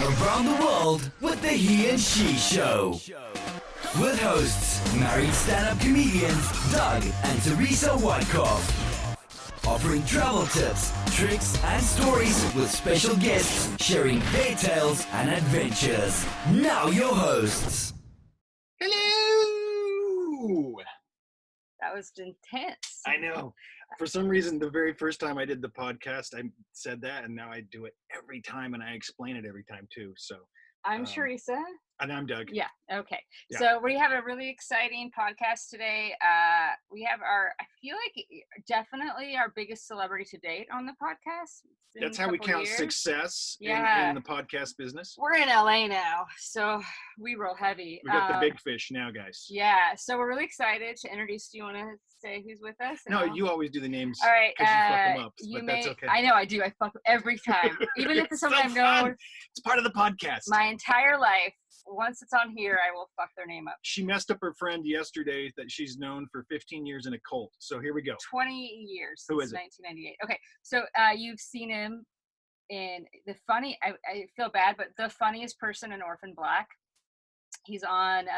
Around the world with the He and She Show. With hosts, married stand-up comedians Doug and Teresa Wyckoff. Offering travel tips, tricks, and stories with special guests sharing their tales and adventures. Now your hosts. Hello! That was intense. I know. For some reason, the very first time I did the podcast, I said that, and now I do it every time, and I explain it every time, too. So I'm Teresa. And I'm Doug. Yeah, okay. Yeah. So we have a really exciting podcast today. We have I feel like definitely our biggest celebrity to date on the podcast. That's how we count success in the podcast business. We're in LA now, so we roll heavy. We got the big fish now, guys. Yeah, so we're really excited to introduce. Do you want to say who's with us? No, you always do the names. All right, because you fuck them up, but that's okay. I know I do. I fuck every time, even if it's something I've known. It's part of the podcast. My entire life. Once it's on here, I will fuck their name up. She messed up her friend yesterday that she's known for 15 years in a cult. So here we go. 20 years. Who is it? 1998. Okay, so you've seen him in the funny. I feel bad, but the funniest person in Orphan Black. He's on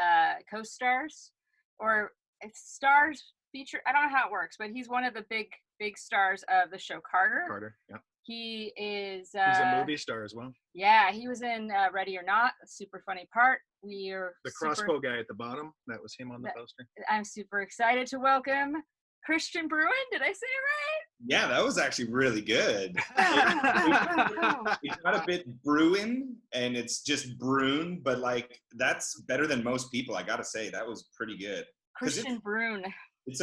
Co-Stars or Stars feature. I don't know how it works, but he's one of the big stars of the show Carter. Carter, yeah. He is. He's a movie star as well. Yeah, he was in Ready or Not, a super funny part. The crossbow guy at the bottom, that was him on the poster. I'm super excited to welcome Kristian Bruun. Did I say it right? Yeah, that was actually really good. It's not a bit Bruin, and it's just Bruun, but like that's better than most people. I gotta say that was pretty good. Kristian Bruun. It's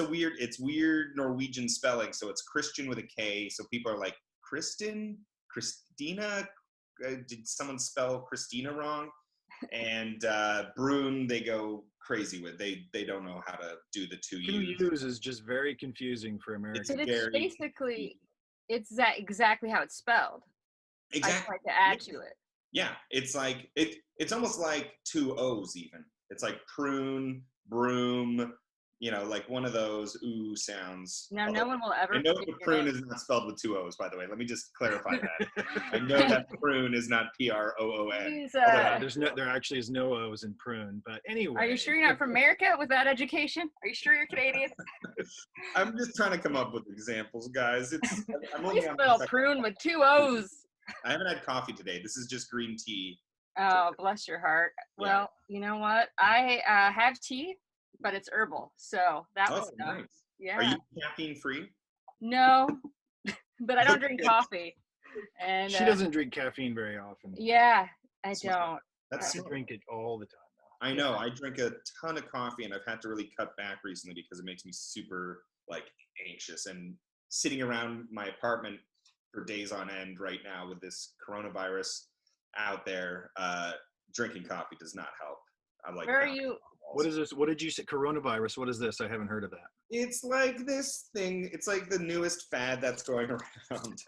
weird Norwegian spelling, so it's Christian with a K. So people are like, Christina, did someone spell Christina wrong? And Bruun, they go crazy with. They don't know how to do the two U's. Is just very confusing for Americans. It's basically, exactly how it's spelled. Exactly. I'd like to add to it. Yeah, it's like it's almost like two O's even. It's like prune, broom. You know, like one of those ooh sounds. Now, no one will ever. I know that prune is not spelled with two O's, by the way. Let me just clarify that. I know that prune is not P-R-O-O-N. There actually is no O's in prune, but anyway. Are you sure you're not from America with that education? Are you sure you're Canadian? I'm just trying to come up with examples, guys. Please spell prune with two O's. I haven't had coffee today. This is just green tea. Oh, bless your heart. Yeah. Well, you know what? I have tea. But it's herbal, so that was nice. Yeah. Are you caffeine free? No, but I don't drink coffee. And she doesn't drink caffeine very often. Yeah, I don't. I drink it all the time now. I know. I drink a ton of coffee, and I've had to really cut back recently because it makes me super anxious. And sitting around my apartment for days on end right now with this coronavirus out there, drinking coffee does not help. Where are you? What is this? What did you say? Coronavirus. What is this? I haven't heard of that. It's like this thing. It's like the newest fad that's going around.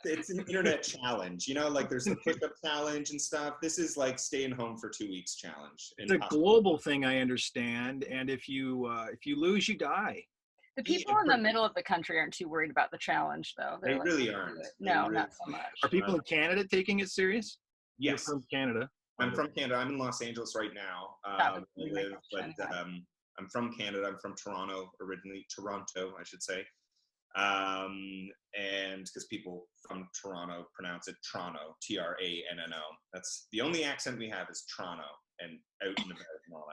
It's an internet challenge. You know, like there's the push-up challenge and stuff. This is like staying home for 2 weeks challenge. It's a global thing, I understand. And if you lose, you die. The people in the middle of the country aren't too worried about the challenge, though. They really aren't. No, not so much. Are people in Canada taking it serious? Yes. You're from Canada. I'm from Canada. I'm in Los Angeles right now. I'm from Canada. I'm from Toronto originally. Toronto, I should say. And because people from Toronto pronounce it Toronto, T-R-A-N-N-O. That's the only accent we have is Toronto and out and about and all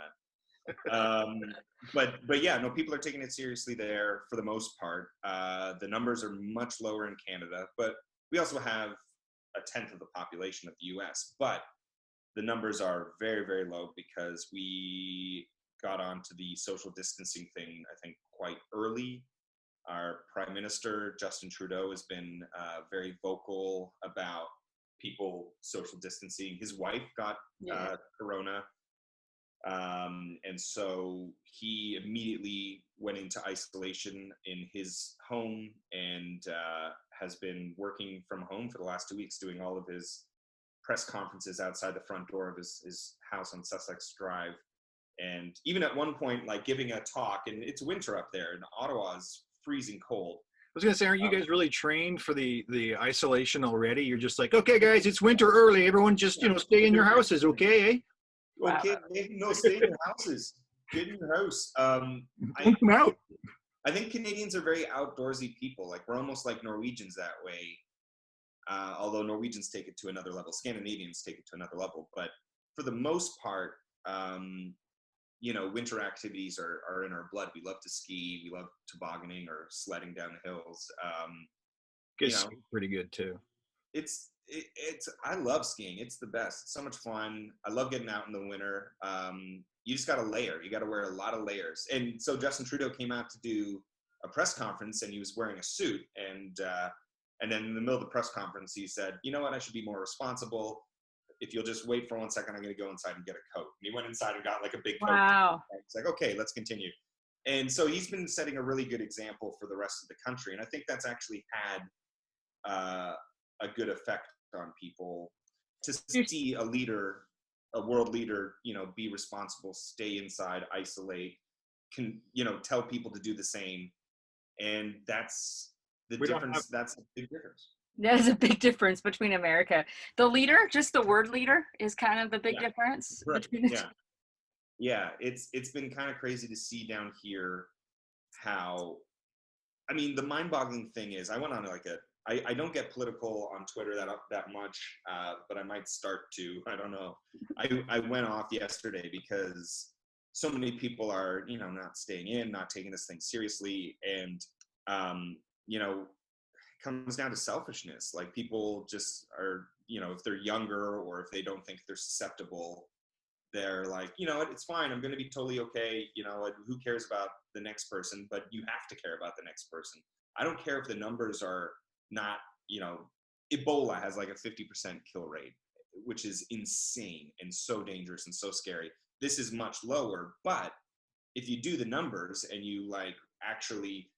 that. But yeah, no, people are taking it seriously there for the most part. The numbers are much lower in Canada, but we also have a tenth of the population of the U.S. But the numbers are very, very low because we got onto the social distancing thing, I think, quite early. Our Prime Minister, Justin Trudeau, has been very vocal about people social distancing. His wife got corona. And so he immediately went into isolation in his home and has been working from home for the last 2 weeks, doing all of his press conferences outside the front door of his house on Sussex Drive. And even at one point, like giving a talk, and it's winter up there, and Ottawa is freezing cold. was gonna say, aren't you guys really trained for the isolation already? You're just like, okay, guys, it's winter early. Everyone just stay in your houses, okay? Eh? Okay, no, stay in your houses. Get in your house. Don't come out. I think Canadians are very outdoorsy people. Like we're almost like Norwegians that way. Although Norwegians take it to another level, Scandinavians take it to another level. But for the most part, winter activities are in our blood. We love to ski. We love tobogganing or sledding down the hills. It's pretty good too. I love skiing. It's the best. It's so much fun. I love getting out in the winter. You just got to layer. You got to wear a lot of layers. And so Justin Trudeau came out to do a press conference, and he was wearing a suit. And then in the middle of the press conference, he said, "You know what? I should be more responsible. If you'll just wait for 1 second, I'm going to go inside and get a coat." And he went inside and got like a big coat. Wow. It's like, okay, let's continue. And so he's been setting a really good example for the rest of the country. And I think that's actually had a good effect on people to see a leader, a world leader, be responsible, stay inside, isolate, tell people to do the same. And that's the difference. That's a big difference. There's a big difference between America. The leader, just the word leader, is kind of the big difference between the two. Yeah, it's been kind of crazy to see down here how, the mind-boggling thing is, I went on I don't get political on Twitter that much, but I might start to. I don't know. I went off yesterday because so many people are, not staying in, not taking this thing seriously, and it comes down to selfishness. Like people just are, if they're younger or if they don't think they're susceptible, they're like, it's fine. I'm going to be totally okay. Who cares about the next person? But you have to care about the next person. I don't care if the numbers are not, Ebola has like a 50% kill rate, which is insane and so dangerous and so scary. This is much lower, but if you do the numbers and you actually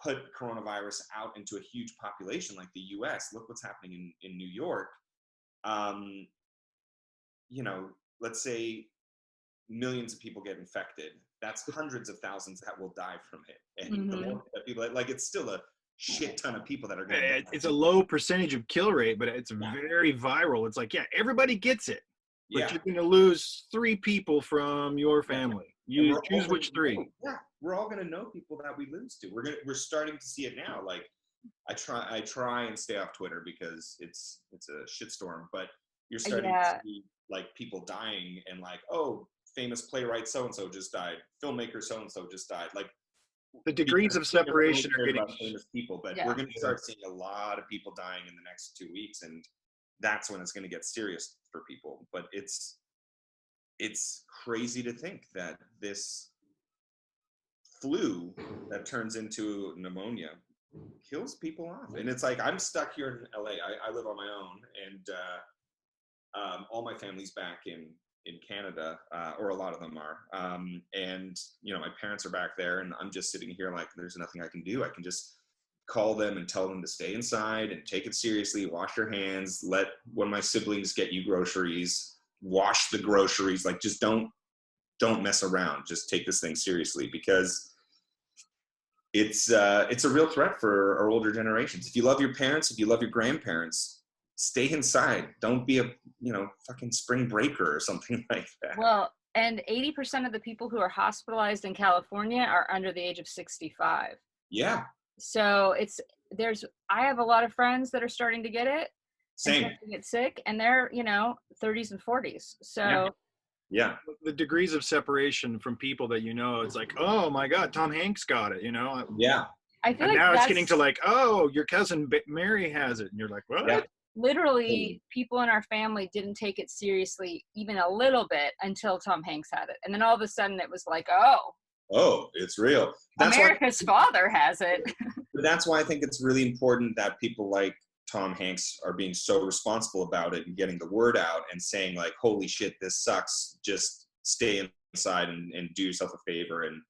put coronavirus out into a huge population like the US, look what's happening in New York. Let's say millions of people get infected. That's hundreds of thousands that will die from it. And the more that people, it's still a shit ton of people that are going to die. It's a low percentage of kill rate, but it's very viral. It's like, everybody gets it. But you're going to lose 3 people from your family. You choose which 3. We're all going to know people that we lose to. We're starting to see it now. Like I try and stay off Twitter because it's a shitstorm, but you're starting to see people dying and famous playwright so-and-so just died. Filmmaker so-and-so just died. The degrees of separation are getting famous people, but we're going to start seeing a lot of people dying in the next 2 weeks, and that's when it's going to get serious for people. But it's crazy to think that this flu that turns into pneumonia kills people off. And it's like, I'm stuck here in LA. I live on my own, and all my family's back in Canada, or a lot of them are. And, my parents are back there, and I'm just sitting here there's nothing I can do. I can just call them and tell them to stay inside and take it seriously, wash your hands, let one of my siblings get you groceries, wash the groceries. Just don't mess around. Just take this thing seriously, because it's a real threat for our older generations. If you love your parents, if you love your grandparents, stay inside. Don't be a, fucking spring breaker or something like that. Well, and 80% of the people who are hospitalized in California are under the age of 65. Yeah. So I have a lot of friends that are starting to get it. Same. And get sick, and they're, 30s and 40s. So yeah. The degrees of separation from people that it's like, oh my God, Tom Hanks got it, Yeah. I feel now it's getting to oh, your cousin Mary has it, and you're like, what? Yeah. Literally, people in our family didn't take it seriously even a little bit until Tom Hanks had it. And then all of a sudden it was like, oh, it's real. America's father has it. That's why I think it's really important that people like Tom Hanks are being so responsible about it and getting the word out and saying holy shit, this sucks. Just stay inside and do yourself a favor and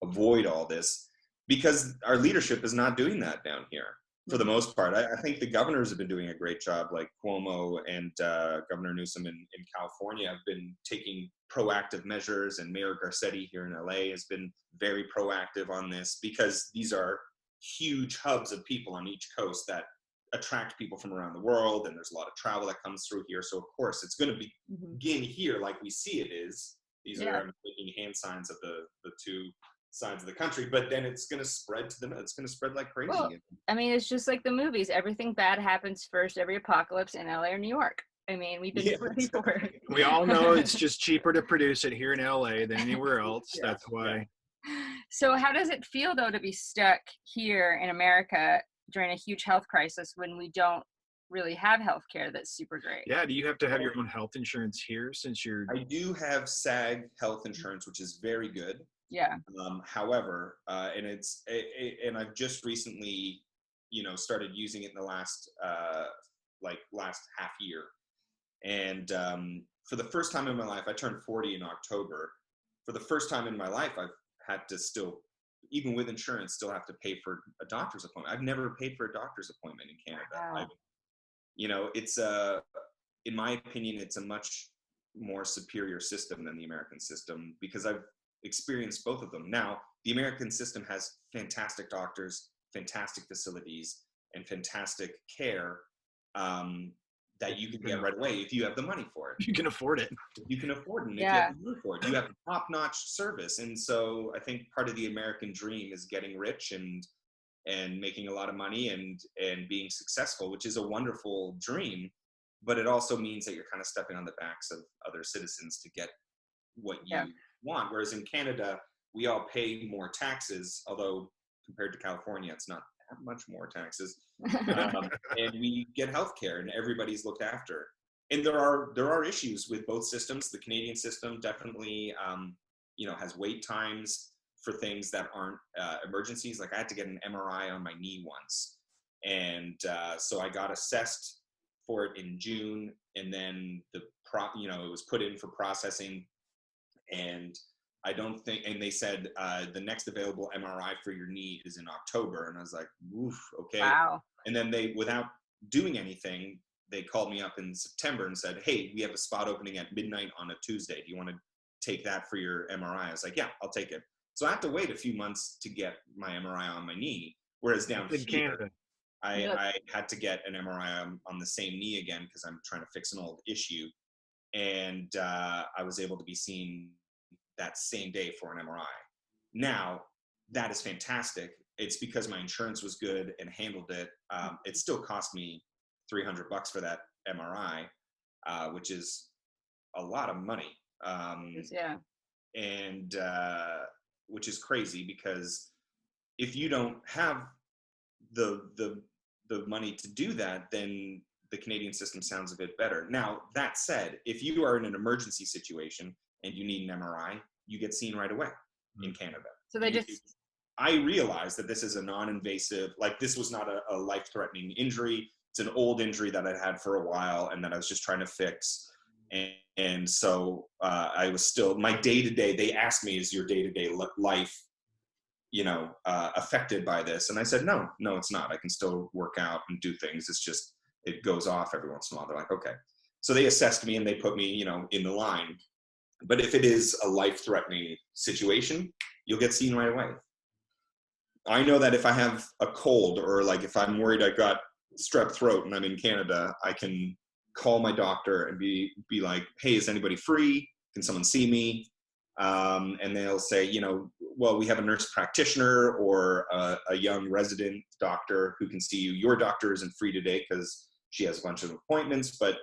avoid all this, because our leadership is not doing that down here. For the most part, I think the governors have been doing a great job, like Cuomo and Governor Newsom in California have been taking proactive measures, and Mayor Garcetti here in LA has been very proactive on this, because these are huge hubs of people on each coast that attract people from around the world, and there's a lot of travel that comes through here. So of course it's going to begin here like we see it is. These are, I'm making hand signs of the two sides of the country, but then it's going to spread to them. It's going to spread like crazy. Well, I mean, it's just like the movies. Everything bad happens first, every apocalypse in LA or New York. I mean, we've been ready for it. We all know it's just cheaper to produce it here in LA than anywhere else. That's why. So how does it feel, though, to be stuck here in America during a huge health crisis when we don't really have health care that's super great? Yeah, do you have to have your own health insurance here since you're... I do have SAG health insurance, which is very good. Yeah. However, and I've just recently, started using it in the last half year. And for the first time in my life, I turned 40 in October. For the first time in my life, I've had to still, even with insurance, still have to pay for a doctor's appointment. I've never paid for a doctor's appointment in Canada. Wow. It's in my opinion, it's a much more superior system than the American system because I've experienced both of them. Now, the American system has fantastic doctors, fantastic facilities, and fantastic care that you can get right away if you have the money for it. You can afford it. You can afford it. If you have the money for it, you have top-notch service. And so I think part of the American dream is getting rich and making a lot of money and being successful, which is a wonderful dream. But it also means that you're kind of stepping on the backs of other citizens to get what you want. Whereas in Canada, we all pay more taxes, although compared to California, it's not that much more taxes. And we get healthcare and everybody's looked after. And there are issues with both systems. The Canadian system definitely, has wait times for things that aren't emergencies. Like I had to get an MRI on my knee once. And so I got assessed for it in June, and then it was put in for processing. And I don't think, and they said the next available MRI for your knee is in October. And I was like, oof, okay. Wow. And then without doing anything, they called me up in September and said, hey, we have a spot opening at midnight on a Tuesday. Do you want to take that for your MRI? I was like, yeah, I'll take it. So I have to wait a few months to get my MRI on my knee. Whereas down in here, Canada, I had to get an MRI on the same knee again because I'm trying to fix an old issue. And I was able to be seen that same day for an MRI. Now, that is fantastic. It's because my insurance was good and handled it. It still cost me $300 for that MRI, which is a lot of money. And which is crazy because if you don't have the money to do that, then the Canadian system sounds a bit better. Now, that said, if you are in an emergency situation and you need an MRI, you get seen right away in Canada. So they just... I realized that this is a non-invasive, like this was not a life-threatening injury. It's an old injury that I'd had for a while and that I was just trying to fix. And so I was still, my day-to-day, they asked me, is your day-to-day life, affected by this? And I said, no, it's not. I can still work out and do things. It's just, it goes off every once in a while. They're like, okay. So they assessed me and they put me, in the line. But if it is a life-threatening situation, you'll get seen right away. I know that if I have a cold or like if I'm worried I got strep throat and I'm in Canada, I can call my doctor and be like, hey, is anybody free? Can someone see me? And they'll say, well, we have a nurse practitioner or a young resident doctor who can see you. Your doctor isn't free today because she has a bunch of appointments, but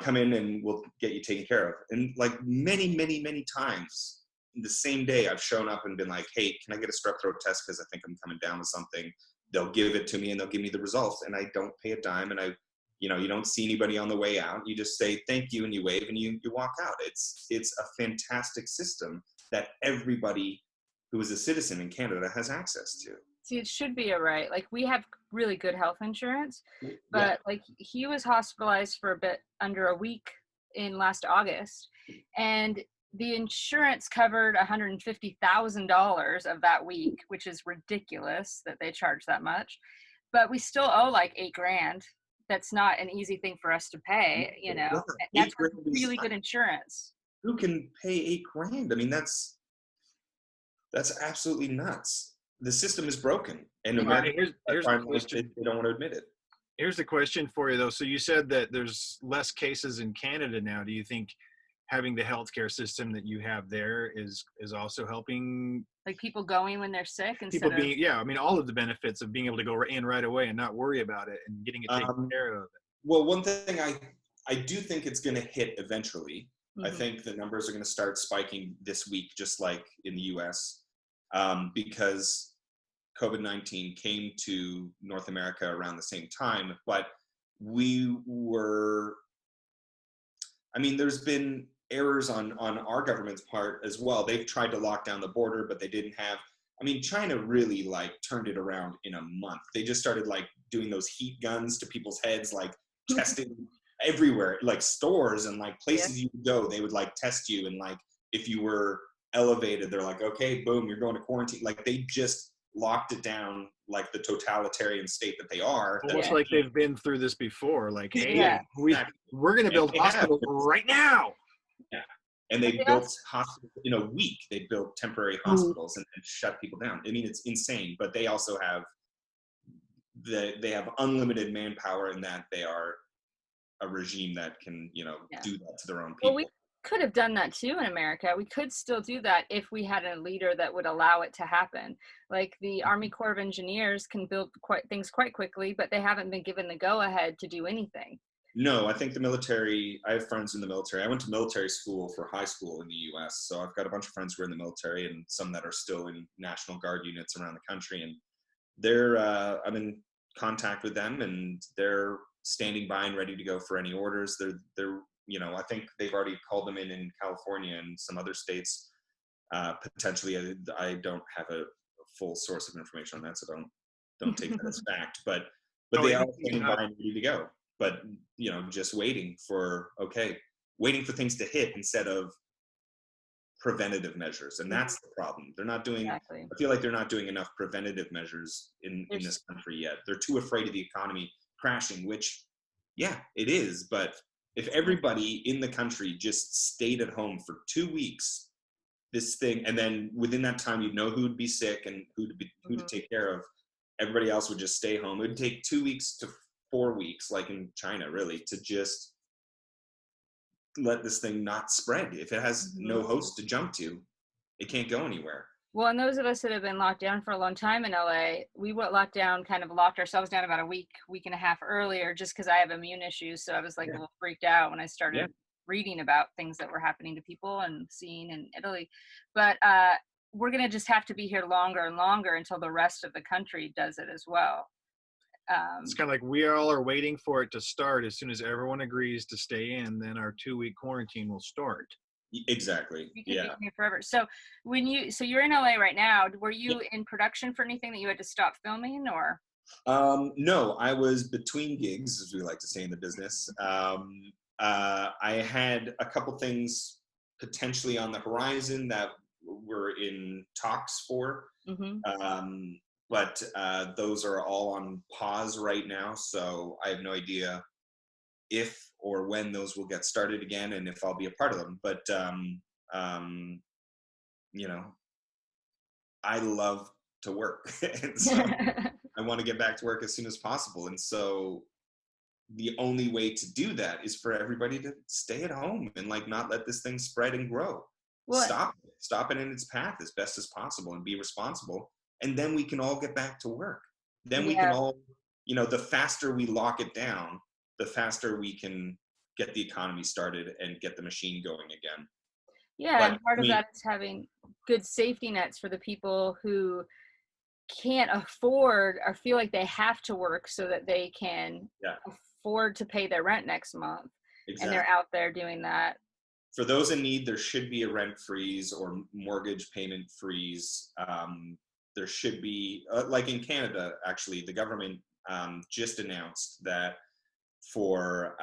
come in and we'll get you taken care of. And like many, many, many times the same day I've shown up and been like, hey, can I get a strep throat test? Because I think I'm coming down with something. They'll give it to me and they'll give me the results and I don't pay a dime. And you don't see anybody on the way out. You just say thank you and you wave and you walk out. It's a fantastic system that everybody who is a citizen in Canada has access to. See, it should be a right. Like we have really good health insurance, but like he was hospitalized for a bit under a week in last August, and the insurance covered $150,000 of that week, which is ridiculous that they charge that much. But we still owe like $8,000. That's not an easy thing for us to pay, That's really good insurance. Who can pay $8,000? I mean, that's absolutely nuts. the system is broken, and All right, Americans here's the question. they don't want to admit it. Here's the question for you, though. So you said that there's less cases in Canada now. Do you think having the healthcare system that you have there is also helping? Like people going when they're sick instead People being, yeah, I mean, all of the benefits of being able to go in right away and not worry about it and getting it taken care of. Well, one thing I do think it's going to hit eventually. I Mm-hmm. think the numbers are going to start spiking this week, just like in the US, because COVID-19 came to North America around the same time. But there's been errors on our government's part as well. They've tried to lock down the border, but they didn't have. China really like turned it around in a month. They just started like doing those heat guns to people's heads, like testing everywhere, like stores and like places you would go. They would like test you, and like if you were elevated, they're like, okay, boom, you're going to quarantine. Like they just locked it down, like the totalitarian state that they are. Almost like they've been through this before. Like, hey, we're going to build hospitals right now. Yeah. And they built hospitals in a week. They built temporary hospitals and shut people down. It's insane. But they also have they have unlimited manpower, in that they are a regime that can do that to their own people. Well, we could have done that too in America. We could still do that if we had a leader that would allow it to happen. Like the Army Corps of Engineers can build things quite quickly, but they haven't been given the go-ahead to do anything. No, I think the military, I have friends in the military. I went to military school for high school in the US. So I've got a bunch of friends who are in the military and some that are still in National Guard units around the country. And I'm in contact with them, and they're standing by and ready to go for any orders. They're I think they've already called them in California and some other states. Potentially, I don't have a full source of information on that, so don't take that as fact. But they are standing by and ready to go. But just waiting for things to hit instead of preventative measures, and that's the problem. They're not doing. Exactly. I feel like they're not doing enough preventative measures in this country yet. They're too afraid of the economy crashing, which, yeah, it is. But if everybody in the country just stayed at home for 2 weeks, and then within that time, you'd know who would be sick and who to take care of. Everybody else would just stay home. It would take 2 weeks to 4 weeks, like in China, really, to just let this thing not spread. If it has no host to jump to, it can't go anywhere. Well, and those of us that have been locked down for a long time in LA, we were locked ourselves down about a week and a half earlier, just because I have immune issues. So I was like a little freaked out when I started reading about things that were happening to people and seeing in Italy. But we're going to just have to be here longer and longer until the rest of the country does it as well. It's kind of like we all are waiting for it to start. As soon as everyone agrees to stay in, then our 2-week quarantine will start. Exactly. You could be here forever. So you're in LA right now. Were you in production for anything that you had to stop filming, or? No, I was between gigs, as we like to say in the business. I had a couple things potentially on the horizon that we're in talks for. But those are all on pause right now, so I have no idea if or when those will get started again and if I'll be a part of them. But I love to work, and so I want to get back to work as soon as possible. And so the only way to do that is for everybody to stay at home and like not let this thing spread and grow. Stop it in its path as best as possible and be responsible. And then we can all get back to work. Then we can all, the faster we lock it down, the faster we can get the economy started and get the machine going again. Yeah, and part of that is having good safety nets for the people who can't afford or feel like they have to work so that they can afford to pay their rent next month. Exactly. And they're out there doing that. For those in need, there should be a rent freeze or mortgage payment freeze. There should be, like in Canada, actually, the government just announced that for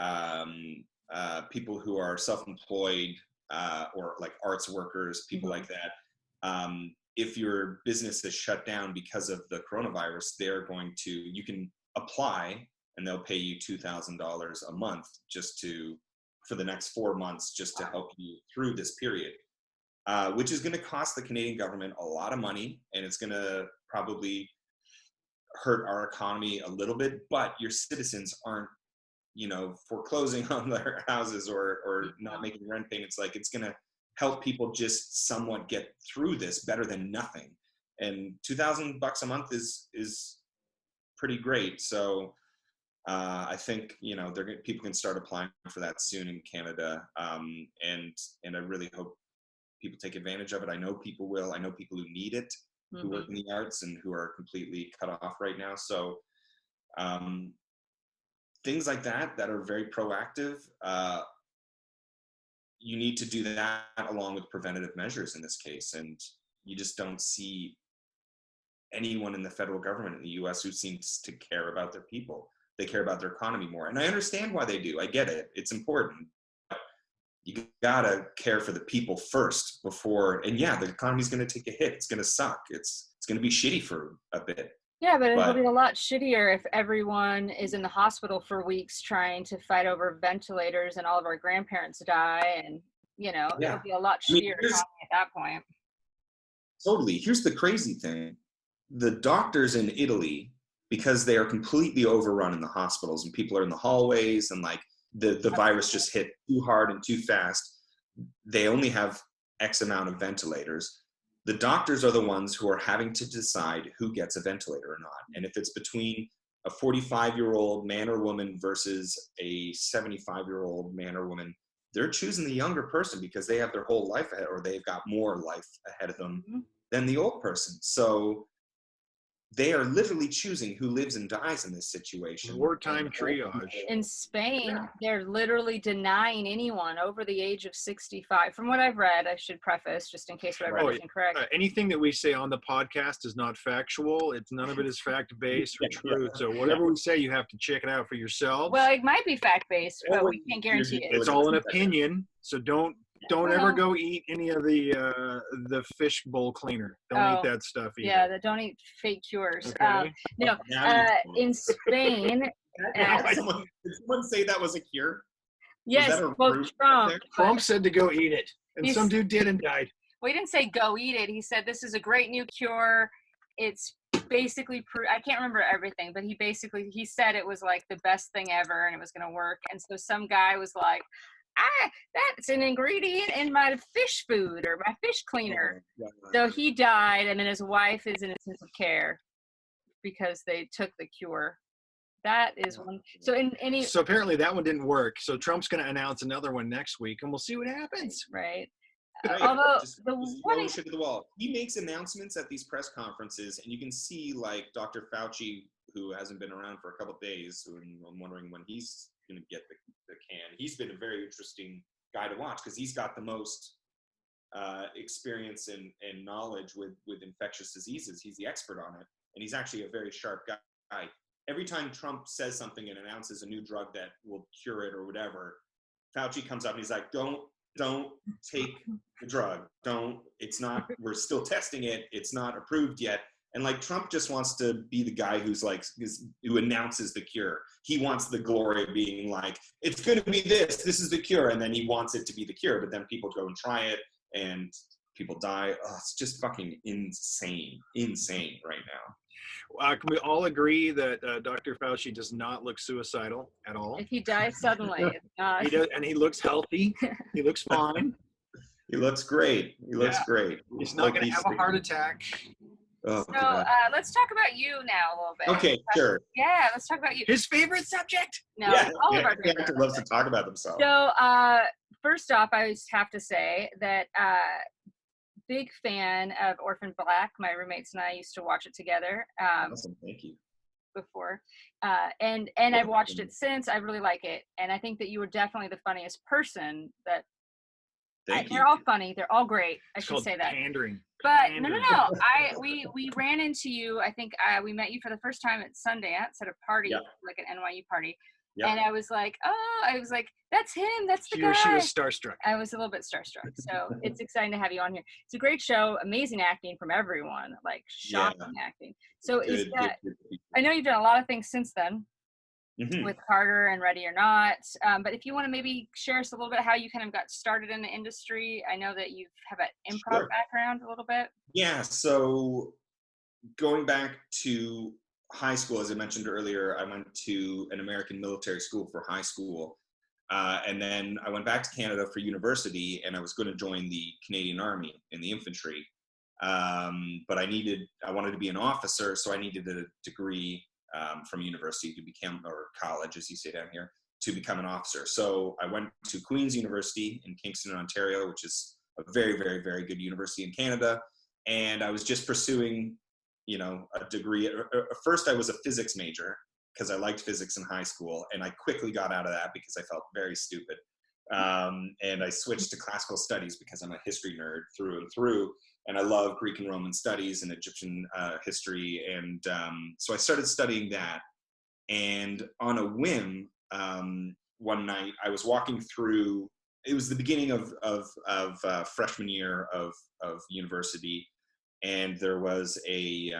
people who are self-employed or like arts workers, people like that, if your business is shut down because of the coronavirus, you can apply and they'll pay you $2,000 a month for the next 4 months just to help you through this period. Which is going to cost the Canadian government a lot of money, and it's going to probably hurt our economy a little bit, but your citizens aren't, foreclosing on their houses or not making rent payments. Like, it's going to help people just somewhat get through this better than nothing. And $2,000 a month is pretty great. So I think, people can start applying for that soon in Canada. And I really hope people take advantage of it. I know people will. I know people who need it, who work in the arts and who are completely cut off right now. So things like that are very proactive. You need to do that along with preventative measures in this case. And you just don't see anyone in the federal government in the US who seems to care about their people. They care about their economy more. And I understand why they do. I get it. It's important. But you gotta care for the people first before, and yeah, the economy's gonna take a hit. It's gonna suck. It's gonna be shitty for a bit. Yeah, but it'll be a lot shittier if everyone is in the hospital for weeks trying to fight over ventilators and all of our grandparents die, and it'll be a lot shittier economy at that point. Totally. Here's the crazy thing. The doctors in Italy, because they are completely overrun in the hospitals and people are in the hallways and like the virus just hit too hard and too fast, they only have X amount of ventilators. The doctors are the ones who are having to decide who gets a ventilator or not. And if it's between a 45-year-old man or woman versus a 75-year-old man or woman, they're choosing the younger person because they have their whole life ahead, or they've got more life ahead of them than the old person. So they are literally choosing who lives and dies in this situation. Wartime triage. In Spain, they're literally denying anyone over the age of 65. From what I've read, I should preface, just in case what I read is incorrect. Anything that we say on the podcast is not factual. None of it is fact-based or true. So whatever we say, you have to check it out for yourselves. Well, it might be fact-based, but we can't guarantee it. It's all an opinion. So don't ever go eat any of the fish bowl cleaner. Don't eat that stuff either. Yeah, don't eat fake cures. Okay. In Spain. Did someone say that was a cure? Yes, well, Trump said to go eat it, and some dude did and died. Well, he didn't say go eat it. He said this is a great new cure. It's basically I can't remember everything, but he said it was like the best thing ever and it was going to work. And so some guy was like, that's an ingredient in my fish food or my fish cleaner. So he died, and then his wife is in intensive care because they took the cure. That is one. So apparently that one didn't work. So Trump's going to announce another one next week, and we'll see what happens. Right. Although shit to the wall. He makes announcements at these press conferences, and you can see like Dr. Fauci, who hasn't been around for a couple of days, and I'm wondering when he's going to get the can. He's been a very interesting guy to watch because he's got the most experience and knowledge with infectious diseases. He's the expert on it, and he's actually a very sharp guy. Every time Trump says something and announces a new drug that will cure it or whatever, Fauci comes up and he's like, don't take the drug. We're still testing it. It's not approved yet. And like Trump just wants to be the guy who announces the cure. He wants the glory of being like, it's going to be this is the cure. And then he wants it to be the cure, but then people go and try it and people die. Oh, it's just fucking insane right now. Can we all agree that Dr. Fauci does not look suicidal at all? If he dies suddenly, it's not. He does, and he looks healthy. He looks fine. He looks great. Great. He's not going to have a heart attack. Oh, so let's talk about you now a little bit. Okay, sure. Yeah, let's talk about you. His favorite subject? No, all of our favorite. Actor loves to talk about themselves. So first off, I just have to say that big fan of Orphan Black. My roommates and I used to watch it together. Awesome, thank you. Before, and I've watched it since. I really like it, and I think that you were definitely the funniest person. They're all funny. They're all great. I should say that. Pandering. But no. We ran into you. I think we met you for the first time at Sundance at a party, like an NYU party. Yep. And I was like, that's him. That's the guy. She was starstruck. I was a little bit starstruck. So it's exciting to have you on here. It's a great show. Amazing acting from everyone. Like shocking acting. So good. I know you've done a lot of things since then. Mm-hmm. With Carter and Ready or Not. But if you want to maybe share us a little bit how you kind of got started in the industry. I know that you have an improv background a little bit. Yeah, so going back to high school, as I mentioned earlier, I went to an American military school for high school. And then I went back to Canada for university, and I was going to join the Canadian Army in the infantry. But I wanted to be an officer, so I needed a degree from university to become, or college, as you say down here, to become an officer. So I went to Queen's University in Kingston, Ontario, which is a very, very, very good university in Canada. And I was just pursuing, a degree. First, I was a physics major because I liked physics in high school, and I quickly got out of that because I felt very stupid. And I switched to classical studies because I'm a history nerd through and through, and I love Greek and Roman studies and Egyptian history. And so I started studying that. And on a whim, one night I was walking through. It was the beginning of freshman year of university, and there was a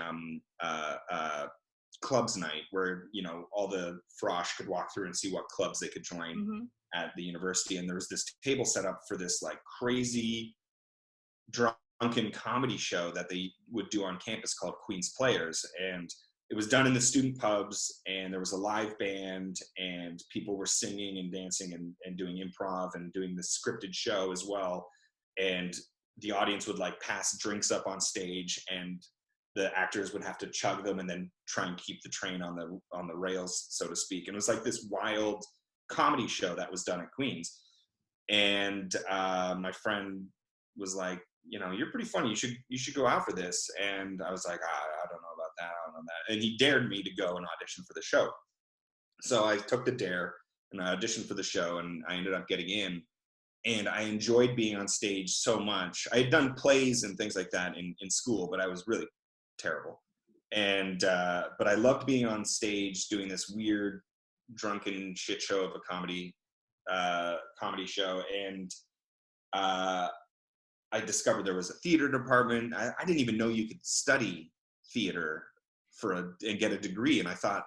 clubs night where all the frosh could walk through and see what clubs they could join at the university. And there was this table set up for this like crazy drunken comedy show that they would do on campus called Queen's Players. And it was done in the student pubs, and there was a live band, and people were singing and dancing and doing improv and doing this scripted show as well. And the audience would like pass drinks up on stage, and the actors would have to chug them and then try and keep the train on the rails, so to speak. And it was like this wild comedy show that was done at Queen's. And my friend was like, you're pretty funny. You should go out for this. And I was like, I don't know about that. I don't know that. And he dared me to go and audition for the show. So I took the dare and I auditioned for the show, and I ended up getting in. And I enjoyed being on stage so much. I had done plays and things like that in school, but I was really terrible. And but I loved being on stage doing this weird drunken shit show of a comedy show. And I discovered there was a theater department. I didn't even know you could study theater and get a degree. And I thought,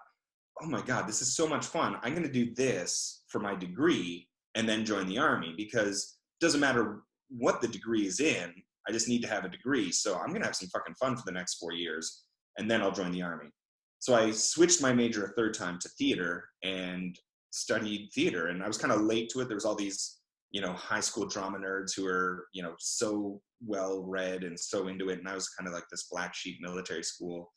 oh my God, this is so much fun. I'm going to do this for my degree and then join the Army, because it doesn't matter what the degree is in. I just need to have a degree. So I'm going to have some fucking fun for the next 4 years, and then I'll join the Army. So I switched my major a third time to theater and studied theater. And I was kind of late to it. There was all these high school drama nerds who are, so well read and so into it. And I was kind of like this black sheep military school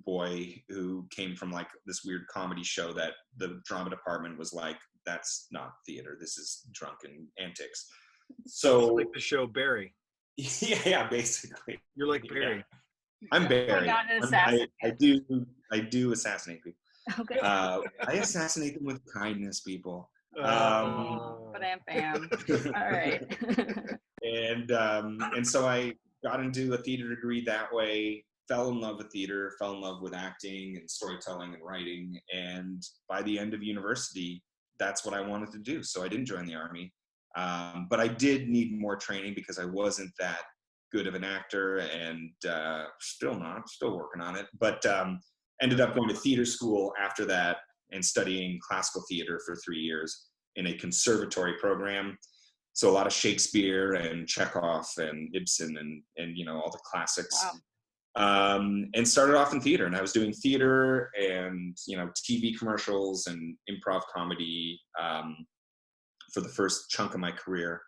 boy who came from like this weird comedy show that the drama department was like, that's not theater. This is drunken antics. So it's like the show Barry. Yeah, basically. You're like Barry. Yeah. I'm Barry. Not an assassin. I do assassinate people. Okay. I assassinate them with kindness, people. Bam. All right. And so I got into a theater degree that way, fell in love with theater, fell in love with acting and storytelling and writing. And by the end of university, that's what I wanted to do. So I didn't join the Army. But I did need more training because I wasn't that good of an actor, and still working on it. But ended up going to theater school after that and studying classical theater for 3 years in a conservatory program. So a lot of Shakespeare and Chekhov and Ibsen and all the classics. Wow. And started off in theater, and I was doing theater and TV commercials and improv comedy for the first chunk of my career.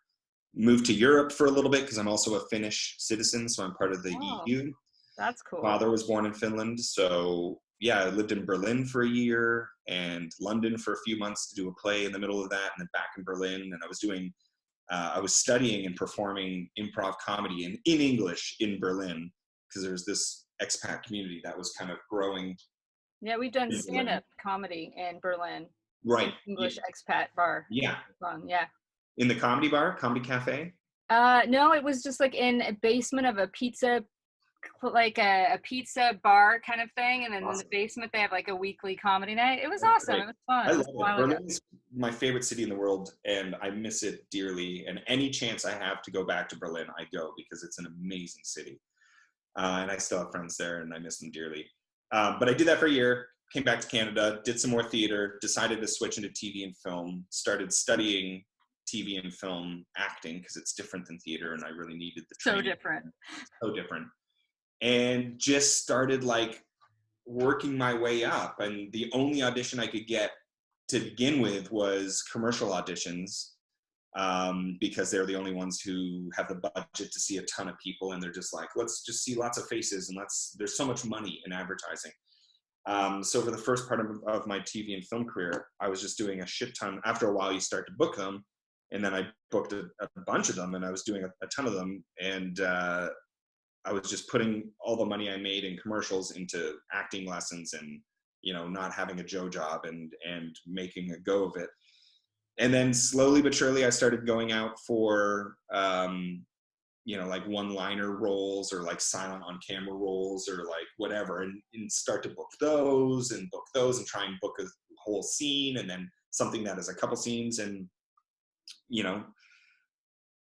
Moved to Europe for a little bit because I'm also a Finnish citizen, so I'm part of the EU. That's cool. Father was born in Finland, so yeah, I lived in Berlin for a year and London for a few months to do a play in the middle of that, and then back in Berlin. And I was studying and performing improv comedy in English in Berlin, because there's this expat community that was kind of growing. Yeah, we've done stand-up comedy in Berlin. Right. English expat bar. Yeah. Fun. Yeah. In the comedy bar, comedy cafe? No, it was just like in a basement of a pizza, like a pizza bar kind of thing. And then in the basement, they have like a weekly comedy night. It was awesome. Right. It was fun. I love it. Berlin is my favorite city in the world, and I miss it dearly. And any chance I have to go back to Berlin, I go, because it's an amazing city. And I still have friends there, and I miss them dearly. But I did that for a year, came back to Canada, did some more theater, decided to switch into TV and film, started studying TV and film acting because it's different than theater, and I really needed the training. So different. and just started like working my way up. And the only audition I could get to begin with was commercial auditions, because they're the only ones who have the budget to see a ton of people, and they're just like, let's just see lots of faces, and there's so much money in advertising. So for the first part of my TV and film career, I was just doing a shit ton. After a while, you start to book them, and then I booked a bunch of them, and I was doing a ton of them, and I was just putting all the money I made in commercials into acting lessons, and not having a job and making a go of it. And then slowly but surely, I started going out for like one-liner roles, or like silent on camera roles, or like whatever, and start to book those and try and book a whole scene, and then something that is a couple scenes, and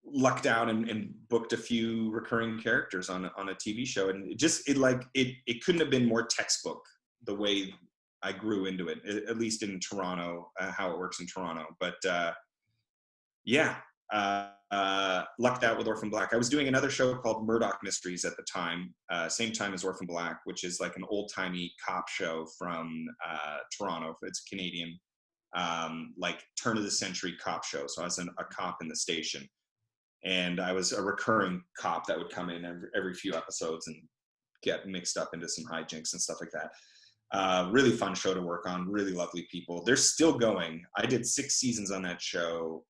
lucked out and booked a few recurring characters on a TV show. And it couldn't have been more textbook the way I grew into it, at least in Toronto, how it works in Toronto. But lucked out with Orphan Black. I was doing another show called Murdoch Mysteries at the time, same time as Orphan Black, which is like an old-timey cop show from Toronto. It's Canadian, like turn-of-the-century cop show. So I was a cop in the station. And I was a recurring cop that would come in every few episodes and get mixed up into some hijinks and stuff like that. Really fun show to work on, really lovely people. They're still going. I did 6 seasons on that show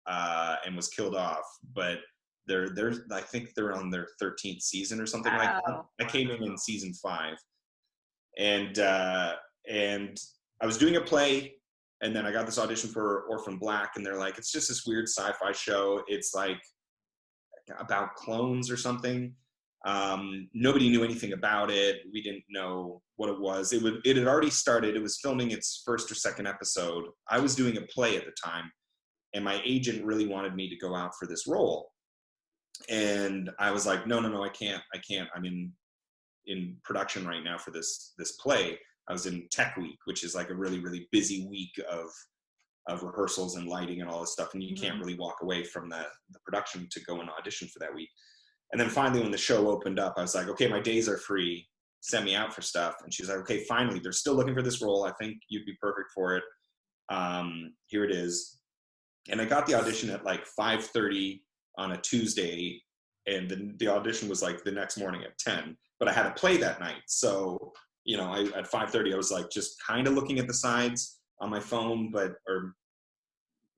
and was killed off, but I think they're on their 13th season or something like that. I came in season 5, and I was doing a play, and then I got this audition for Orphan Black, and they're like, it's just this weird sci-fi show. It's like about clones or something. Nobody knew anything about it. We didn't know what it was. It had already started. It was filming its first or second episode. I was doing a play at the time, and my agent really wanted me to go out for this role. And I was like, no, I can't. I'm in production right now for this play. I was in Tech Week, which is like a really, really busy week of rehearsals and lighting and all this stuff. And you can't really walk away from the production to go and audition for that week. And then finally, when the show opened up, I was like, okay, my days are free. Send me out for stuff. And she's like, okay, finally, they're still looking for this role. I think you'd be perfect for it. Here it is. And I got the audition at like 5:30 on a Tuesday. And the audition was like the next morning at 10. But I had a play that night. So, at 5:30, I was like just kind of looking at the sides on my phone, or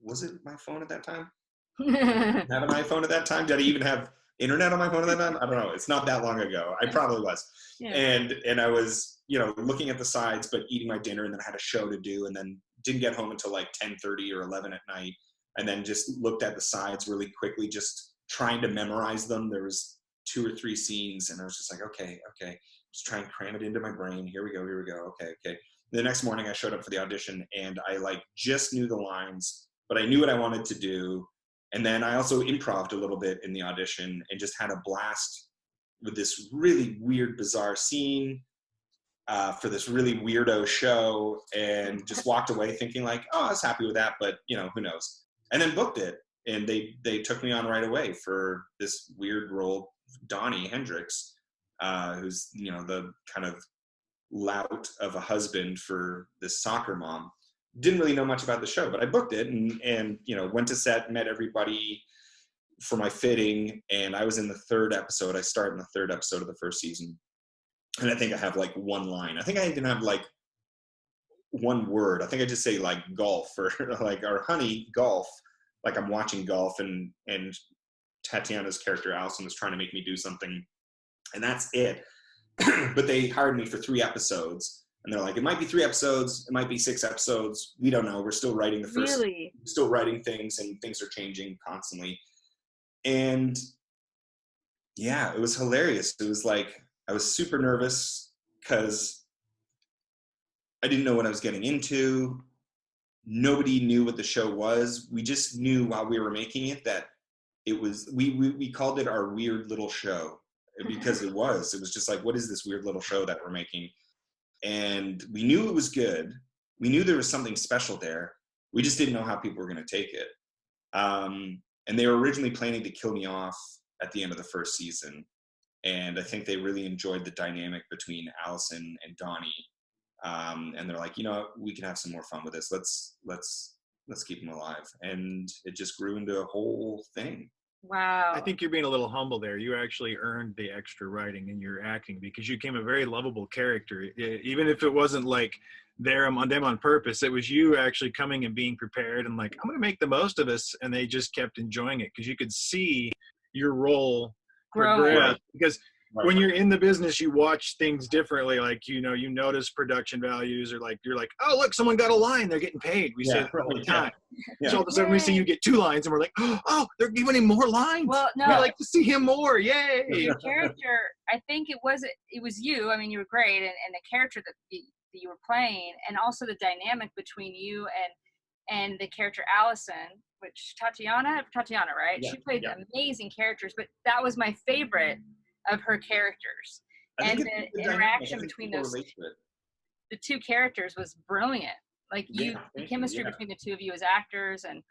was it my phone at that time? Have an iPhone at that time? Did I even have internet on my phone at that time? I don't know. It's not that long ago. I probably was. Yeah. And I was, looking at the sides, but eating my dinner, and then I had a show to do, and then didn't get home until like 10:30 or 11 at night. And then just looked at the sides really quickly, just trying to memorize them. There was 2 or 3 scenes, and I was just like, okay. Just try and cram it into my brain. Here we go. Okay. The next morning I showed up for the audition, and I like just knew the lines, but I knew what I wanted to do. And then I also improv'd a little bit in the audition and just had a blast with this really weird, bizarre scene for this really weirdo show, and just walked away thinking like, oh, I was happy with that, but who knows? And then booked it, and they took me on right away for this weird role, Donnie Hendricks, who's the kind of lout of a husband for this soccer mom. Didn't really know much about the show, but I booked it and went to set, met everybody for my fitting, and I was in the 3rd episode. I start in the 3rd episode of the 1st season, and I think I have like 1 line. I think I even have like 1 word. I think I just say like golf, or like, or honey, golf. Like I'm watching golf, and Tatiana's character Allison was trying to make me do something, and that's it. But they hired me for 3 episodes, and they're like, it might be 3 episodes, it might be 6 episodes, we don't know. We're still writing the first, still writing things, and things are changing constantly. And yeah, it was hilarious. It was like, I was super nervous because I didn't know what I was getting into. Nobody knew what the show was. We just knew while we were making it that it was, we called it our weird little show, because it was just like, what is this weird little show that we're making? And we knew it was good. We knew there was something special there. We just didn't know how people were going to take it. And they were originally planning to kill me off at the end of the 1st season. And I think they really enjoyed the dynamic between Allison and Donnie. And they're like, we can have some more fun with this. Let's keep him alive. And it just grew into a whole thing. Wow. I think you're being a little humble there. You actually earned the extra writing in your acting because you became a very lovable character. Even if it wasn't like them on purpose, it was you actually coming and being prepared and like, I'm going to make the most of this. And they just kept enjoying it because you could see your role progress. Because when you're in the business, you watch things differently. Like, you notice production values, or like, you're like, oh, look, someone got a line. They're getting paid. We say that all the time. Yeah. So all of a sudden we see you get 2 lines and we're like, oh, they're giving him more lines. Well, no. We like to see him more. Yay. Your character, I think it was you. I mean, you were great. And the character that you were playing, and also the dynamic between you and the character Allison, which Tatiana, right? Yeah, she played amazing characters, but that was my favorite of her characters. And the interaction between the 2 characters was brilliant. Like the chemistry between the 2 of you as actors. And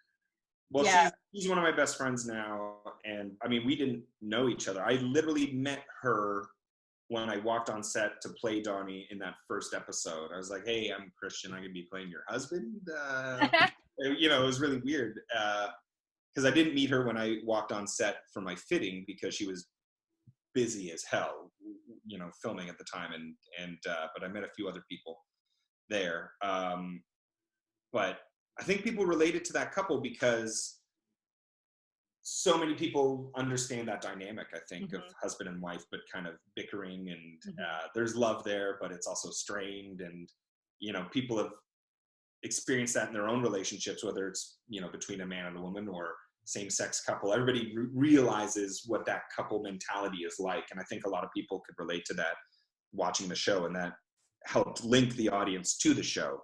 she's one of my best friends now. And I mean, we didn't know each other. I literally met her when I walked on set to play Donnie in that first episode. I was like, hey, I'm Kristian. I'm going to be playing your husband. It was really weird because I didn't meet her when I walked on set for my fitting because she was busy as hell, filming at the time. But I met a few other people there. But I think people related to that couple because so many people understand that dynamic, I think, of husband and wife, but kind of bickering, and there's love there, but it's also strained. And, people have experienced that in their own relationships, whether it's, between a man and a woman or same-sex couple. Everybody realizes what that couple mentality is like. And I think a lot of people could relate to that watching the show, and that helped link the audience to the show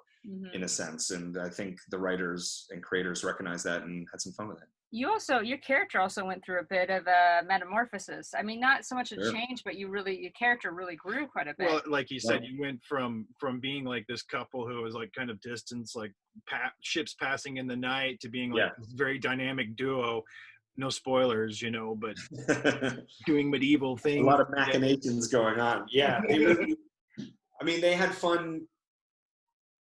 in a sense. And I think the writers and creators recognized that and had some fun with it. Your character also went through a bit of a metamorphosis. I mean, not so much a change, but your character really grew quite a bit. Well, like you said, you went from being like this couple who was like kind of distant, like ships passing in the night, to being like this very dynamic duo. No spoilers, but doing medieval things. A lot of machinations going on. Yeah. They had fun,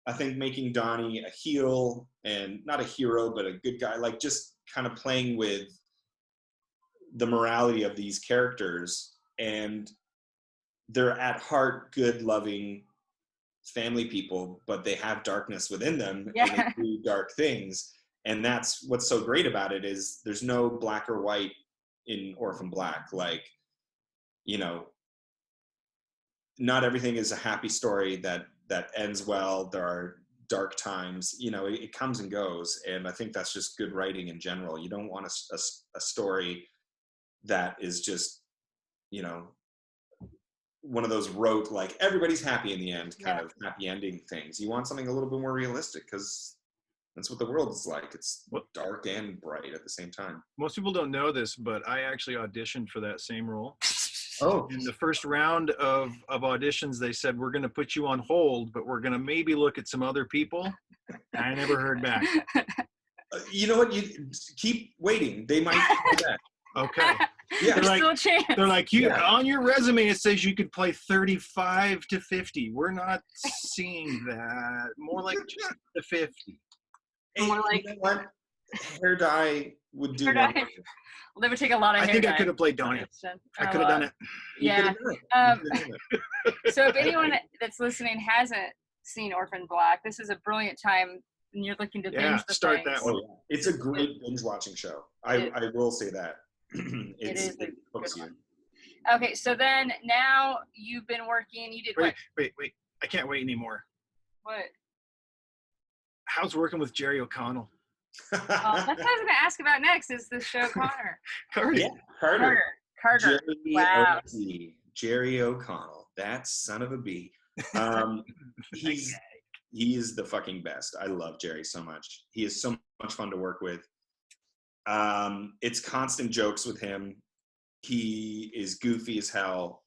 I think, making Donnie a heel and not a hero, but a good guy, like just kind of playing with the morality of these characters. And they're at heart good, loving family people, but they have darkness within them and they do dark things. And that's what's so great about it, is there's no black or white in Orphan Black. Like, not everything is a happy story that ends well. There are dark times, it comes and goes. And I think that's just good writing in general. You don't want a story that is just, one of those rote, like everybody's happy in the end kind of happy ending things. You want something a little bit more realistic, because that's what the world is like. It's dark and bright at the same time. Most people don't know this, but I actually auditioned for that same role. Oh. In the first round of auditions, they said, we're going to put you on hold, but we're going to maybe look at some other people. And I never heard back. You know what? You keep waiting. They might do that. Okay. Yeah. They're like, on your resume, it says you could play 35 to 50. We're not seeing that. More like just the 50. Hey, more like, you know what? Hair dye would do. Well, they would take a lot of hair. I think I could have played Donnie. I could have done it. Yeah. So if anyone that's listening hasn't seen Orphan Black, this is a brilliant time and you're looking to binge the start things. that one. It's a great binge watching show. I will say that. It hooks you. Okay, so then now you've been working. You did what? Wait. I can't wait anymore. What? How's working with Jerry O'Connell? That's what I was going to ask about next. Is the show Connor? Carter. Yeah, Carter. Wow. Jerry O'Connell. That son of a bee. He is the fucking best. I love Jerry so much. He is so much fun to work with. It's constant jokes with him. He is goofy as hell.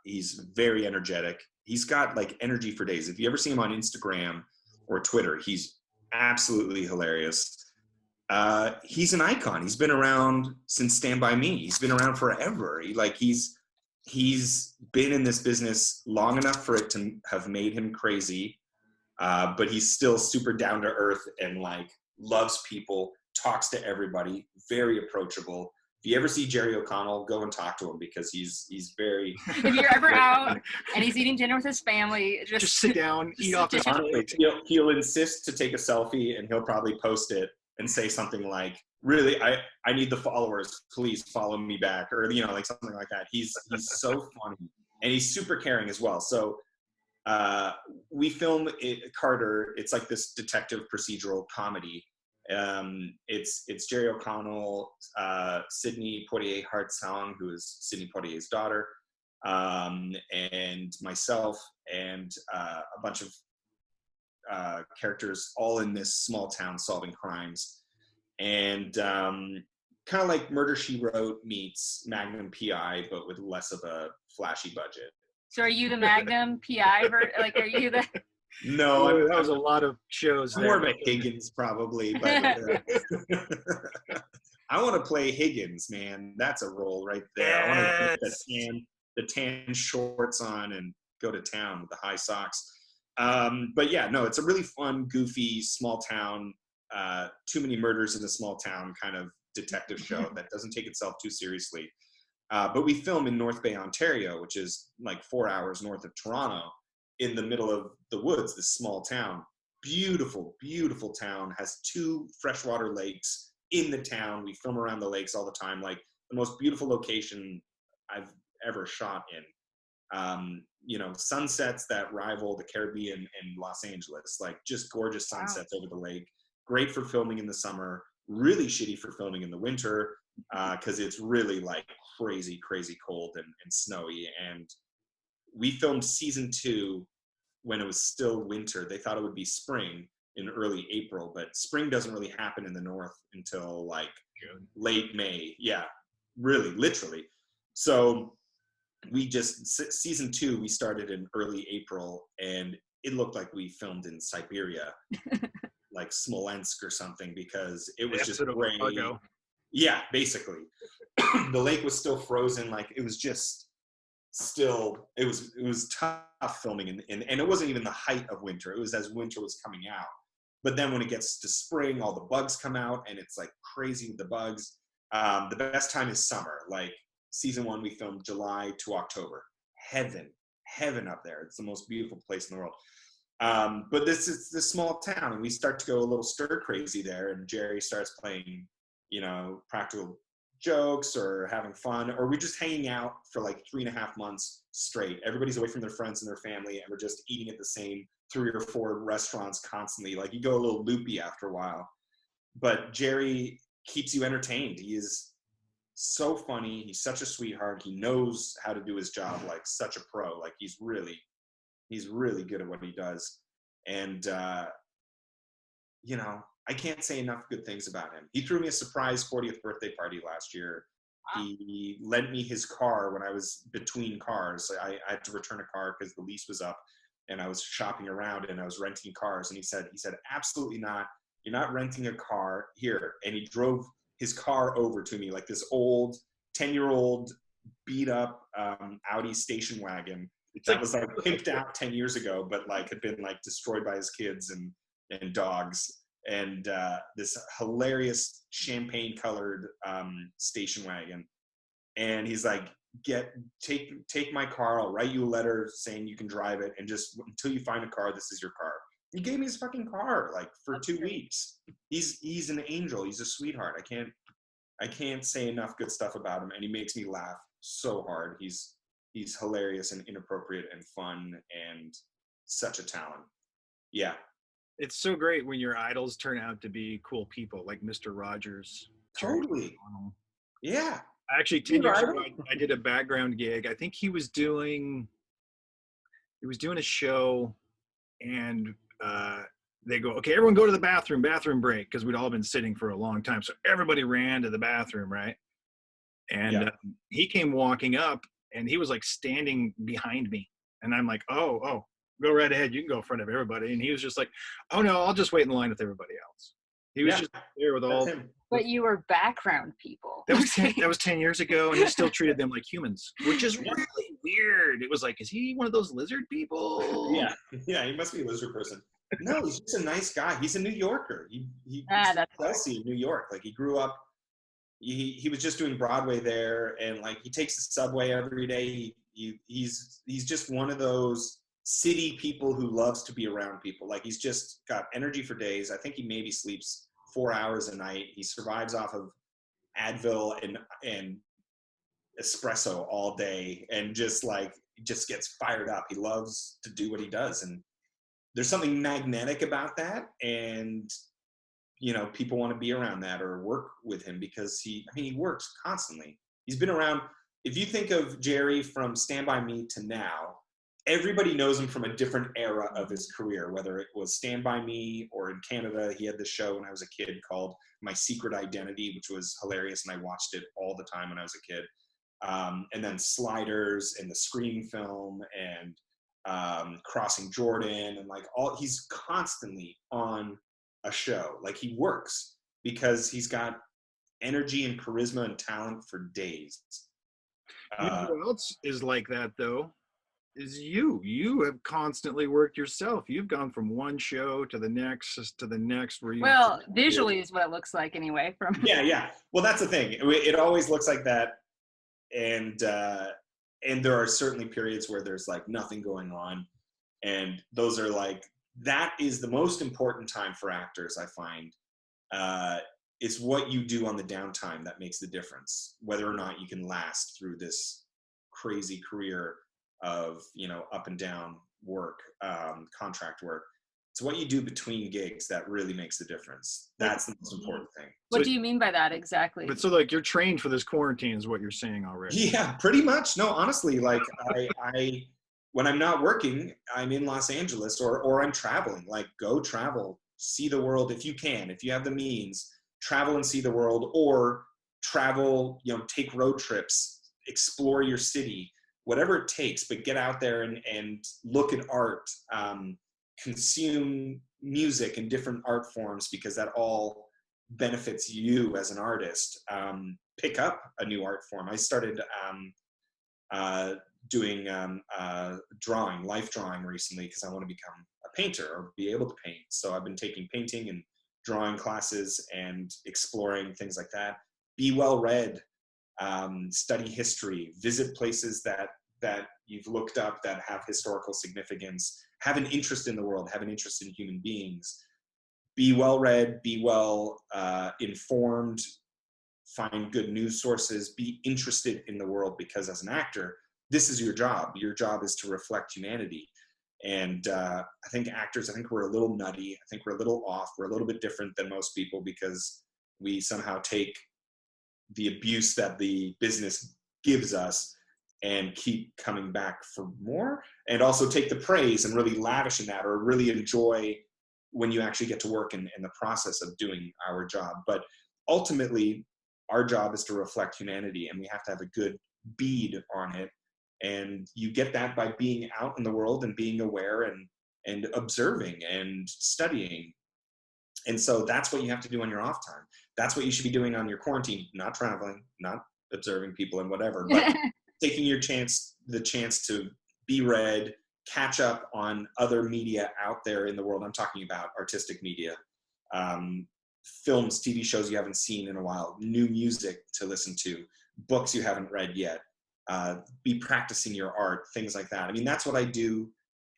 He's very energetic. He's got like energy for days. If you ever see him on Instagram or Twitter, he's absolutely hilarious. He's an icon. He's been around since Stand By Me. He's been around forever. He's he's been in this business long enough for it to have made him crazy, but he's still super down to earth and like loves people, talks to everybody, very approachable. If you ever see Jerry O'Connell, go and talk to him because he's very. If you're ever out and he's eating dinner with his family, Just sit down, eat off his plate. He'll insist to take a selfie, and he'll probably post it and say something like, "Really, I need the followers. Please follow me back," or like something like that. He's so funny, and he's super caring as well. So we film Carter. It's like this detective procedural comedy. It's Jerry O'Connell, Sidney Poitier Hartsong, who is Sidney Poitier's daughter, and myself, and a bunch of characters all in this small town solving crimes. And kind of like Murder, She Wrote meets Magnum PI, but with less of a flashy budget. So are you the Magnum PI? Like, are you the... No, that was a lot of shows. More of a Higgins, probably. But I want to play Higgins, man. That's a role right there. Yes. I want to put the tan shorts on and go to town with the high socks. But yeah, no, it's a really fun, goofy, small town, too many murders in a small town kind of detective show that doesn't take itself too seriously. But we film in North Bay, Ontario, which is like 4 hours north of Toronto, in the middle of the woods, this small town. Beautiful, beautiful town, has 2 freshwater lakes in the town. We film around the lakes all the time, like the most beautiful location I've ever shot in. Sunsets that rival the Caribbean and Los Angeles, like just gorgeous sunsets over the lake. Great for filming in the summer, really shitty for filming in the winter, because it's really like crazy cold and snowy. And we filmed season 2 when it was still winter. They thought it would be spring in early April, but spring doesn't really happen in the north until like June. Late May. Yeah, really, literally. So we just, season 2, we started in early April, and it looked like we filmed in Siberia, like Smolensk or something, because it was just gray. Yeah, basically. The lake was still frozen. Like it was just still, it was tough filming, and it wasn't even the height of winter. It was as winter was coming out. But then when it gets to spring, all the bugs come out, and it's like crazy with the bugs. The best time is summer. Like season 1, we filmed July to October. Heaven up there. It's the most beautiful place in the world. But this is this small town, and we start to go a little stir crazy there, and Jerry starts playing, practical jokes or having fun, or we're just hanging out for like 3.5 months straight. Everybody's away from their friends and their family, and we're just eating at the same 3 or 4 restaurants constantly. Like you go a little loopy after a while. But Jerry keeps you entertained. He is so funny. He's such a sweetheart. He knows how to do his job like such a pro. Like he's really good at what he does. And I can't say enough good things about him. He threw me a surprise 40th birthday party last year. Wow. He lent me his car when I was between cars. I had to return a car because the lease was up, and I was shopping around and I was renting cars. And he said, absolutely not. You're not renting a car here. And he drove his car over to me, like this old 10-year-old beat up Audi station wagon that was like pimped out 10 years ago, but like had been like destroyed by his kids and dogs. And this hilarious champagne colored station wagon. And he's like, take my car. I'll write you a letter saying you can drive it. And just until you find a car, this is your car. He gave me his fucking car like for 2 weeks. He's an angel. He's a sweetheart. I can't say enough good stuff about him. And he makes me laugh so hard. He's hilarious and inappropriate and fun and such a talent. Yeah. It's so great when your idols turn out to be cool people, like Mr. Rogers. Totally. Yeah. Actually, 10 years ago, I did a background gig. I think he was doing a show, and they go, okay, everyone go to the bathroom break, because we'd all been sitting for a long time. So everybody ran to the bathroom, right? And he came walking up, and he was like standing behind me. And I'm like, oh, go right ahead. You can go in front of everybody. And he was just like, oh, no, I'll just wait in line with everybody else. He was Yeah, just there with all. that's him. But you were background people. That was 10 years ago, and he still treated them like humans, which is Yeah. really weird. It was like, is he one of those lizard people? Yeah, yeah, he must be a lizard person. No, he's just a nice guy. He's a New Yorker. He's that's from Chelsea, New York. Like he grew up. He was just doing Broadway there, and like he takes the subway every day. He's just one of those city people who loves to be around people. Like he's just got energy for days. I think he maybe sleeps 4 hours a night. He survives off of Advil and espresso all day, and just gets fired up. He loves to do what he does, and there's something magnetic about that. And people want to be around that or work with him because he works constantly. He's been around. If you think of Jerry from Stand By Me to now, everybody knows him from a different era of his career, whether it was Stand By Me or in Canada. He had this show when I was a kid called My Secret Identity, which was hilarious, and I watched it all the time when I was a kid. And then Sliders and the Scream film and Crossing Jordan, and he's constantly on a show. Like he works because he's got energy and charisma and talent for days. You know who else is like that though? Is you. You have constantly worked yourself. You've gone from one show to the next where you. Well, visually is what it looks like anyway. From Yeah. Well, that's the thing. It always looks like that, and there are certainly periods where there's like nothing going on, and those are like, that is the most important time for actors, I find. It's what you do on the downtime that makes the difference, whether or not you can last through this crazy career of up and down work, contract work. It's what you do between gigs that really makes the difference. That's the most important thing. What do you mean by that exactly? But so like you're trained for this quarantine is what you're saying already. Yeah, pretty much. No, honestly, like I when I'm not working, I'm in Los Angeles or I'm traveling. Like go travel, see the world if you can. If you have the means, travel and see the world, or travel, take road trips, explore your city, whatever it takes, but get out there and look at art, consume music in different art forms, because that all benefits you as an artist. Pick up a new art form. I started doing drawing, life drawing recently, because I want to become a painter or be able to paint. So I've been taking painting and drawing classes and exploring things like that. Be well read, study history, visit places that you've looked up that have historical significance, have an interest in the world, have an interest in human beings. Be well read, be well informed, find good news sources, be interested in the world, because as an actor, this is your job. Your job is to reflect humanity. And I think actors, we're a little nutty. I think we're a little off. We're a little bit different than most people, because we somehow take the abuse that the business gives us and keep coming back for more, and also take the praise and really lavish in that, or really enjoy when you actually get to work in the process of doing our job. But ultimately, our job is to reflect humanity, and we have to have a good bead on it. And you get that by being out in the world and being aware and observing and studying. And so that's what you have to do on your off time. That's what you should be doing on your quarantine, not traveling, not observing people and whatever, but taking the chance to be read, catch up on other media out there in the world. I'm talking about artistic media, films, TV shows you haven't seen in a while, new music to listen to, books you haven't read yet, be practicing your art, things like that. That's what I do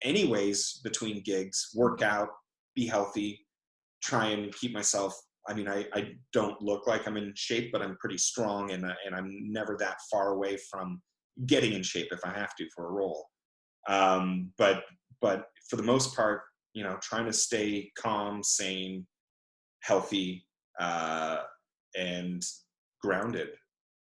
anyways between gigs: work out, be healthy, try and keep myself. I don't look like I'm in shape, but I'm pretty strong, and I'm never that far away from getting in shape if I have to for a role. But for the most part, trying to stay calm, sane, healthy, and grounded.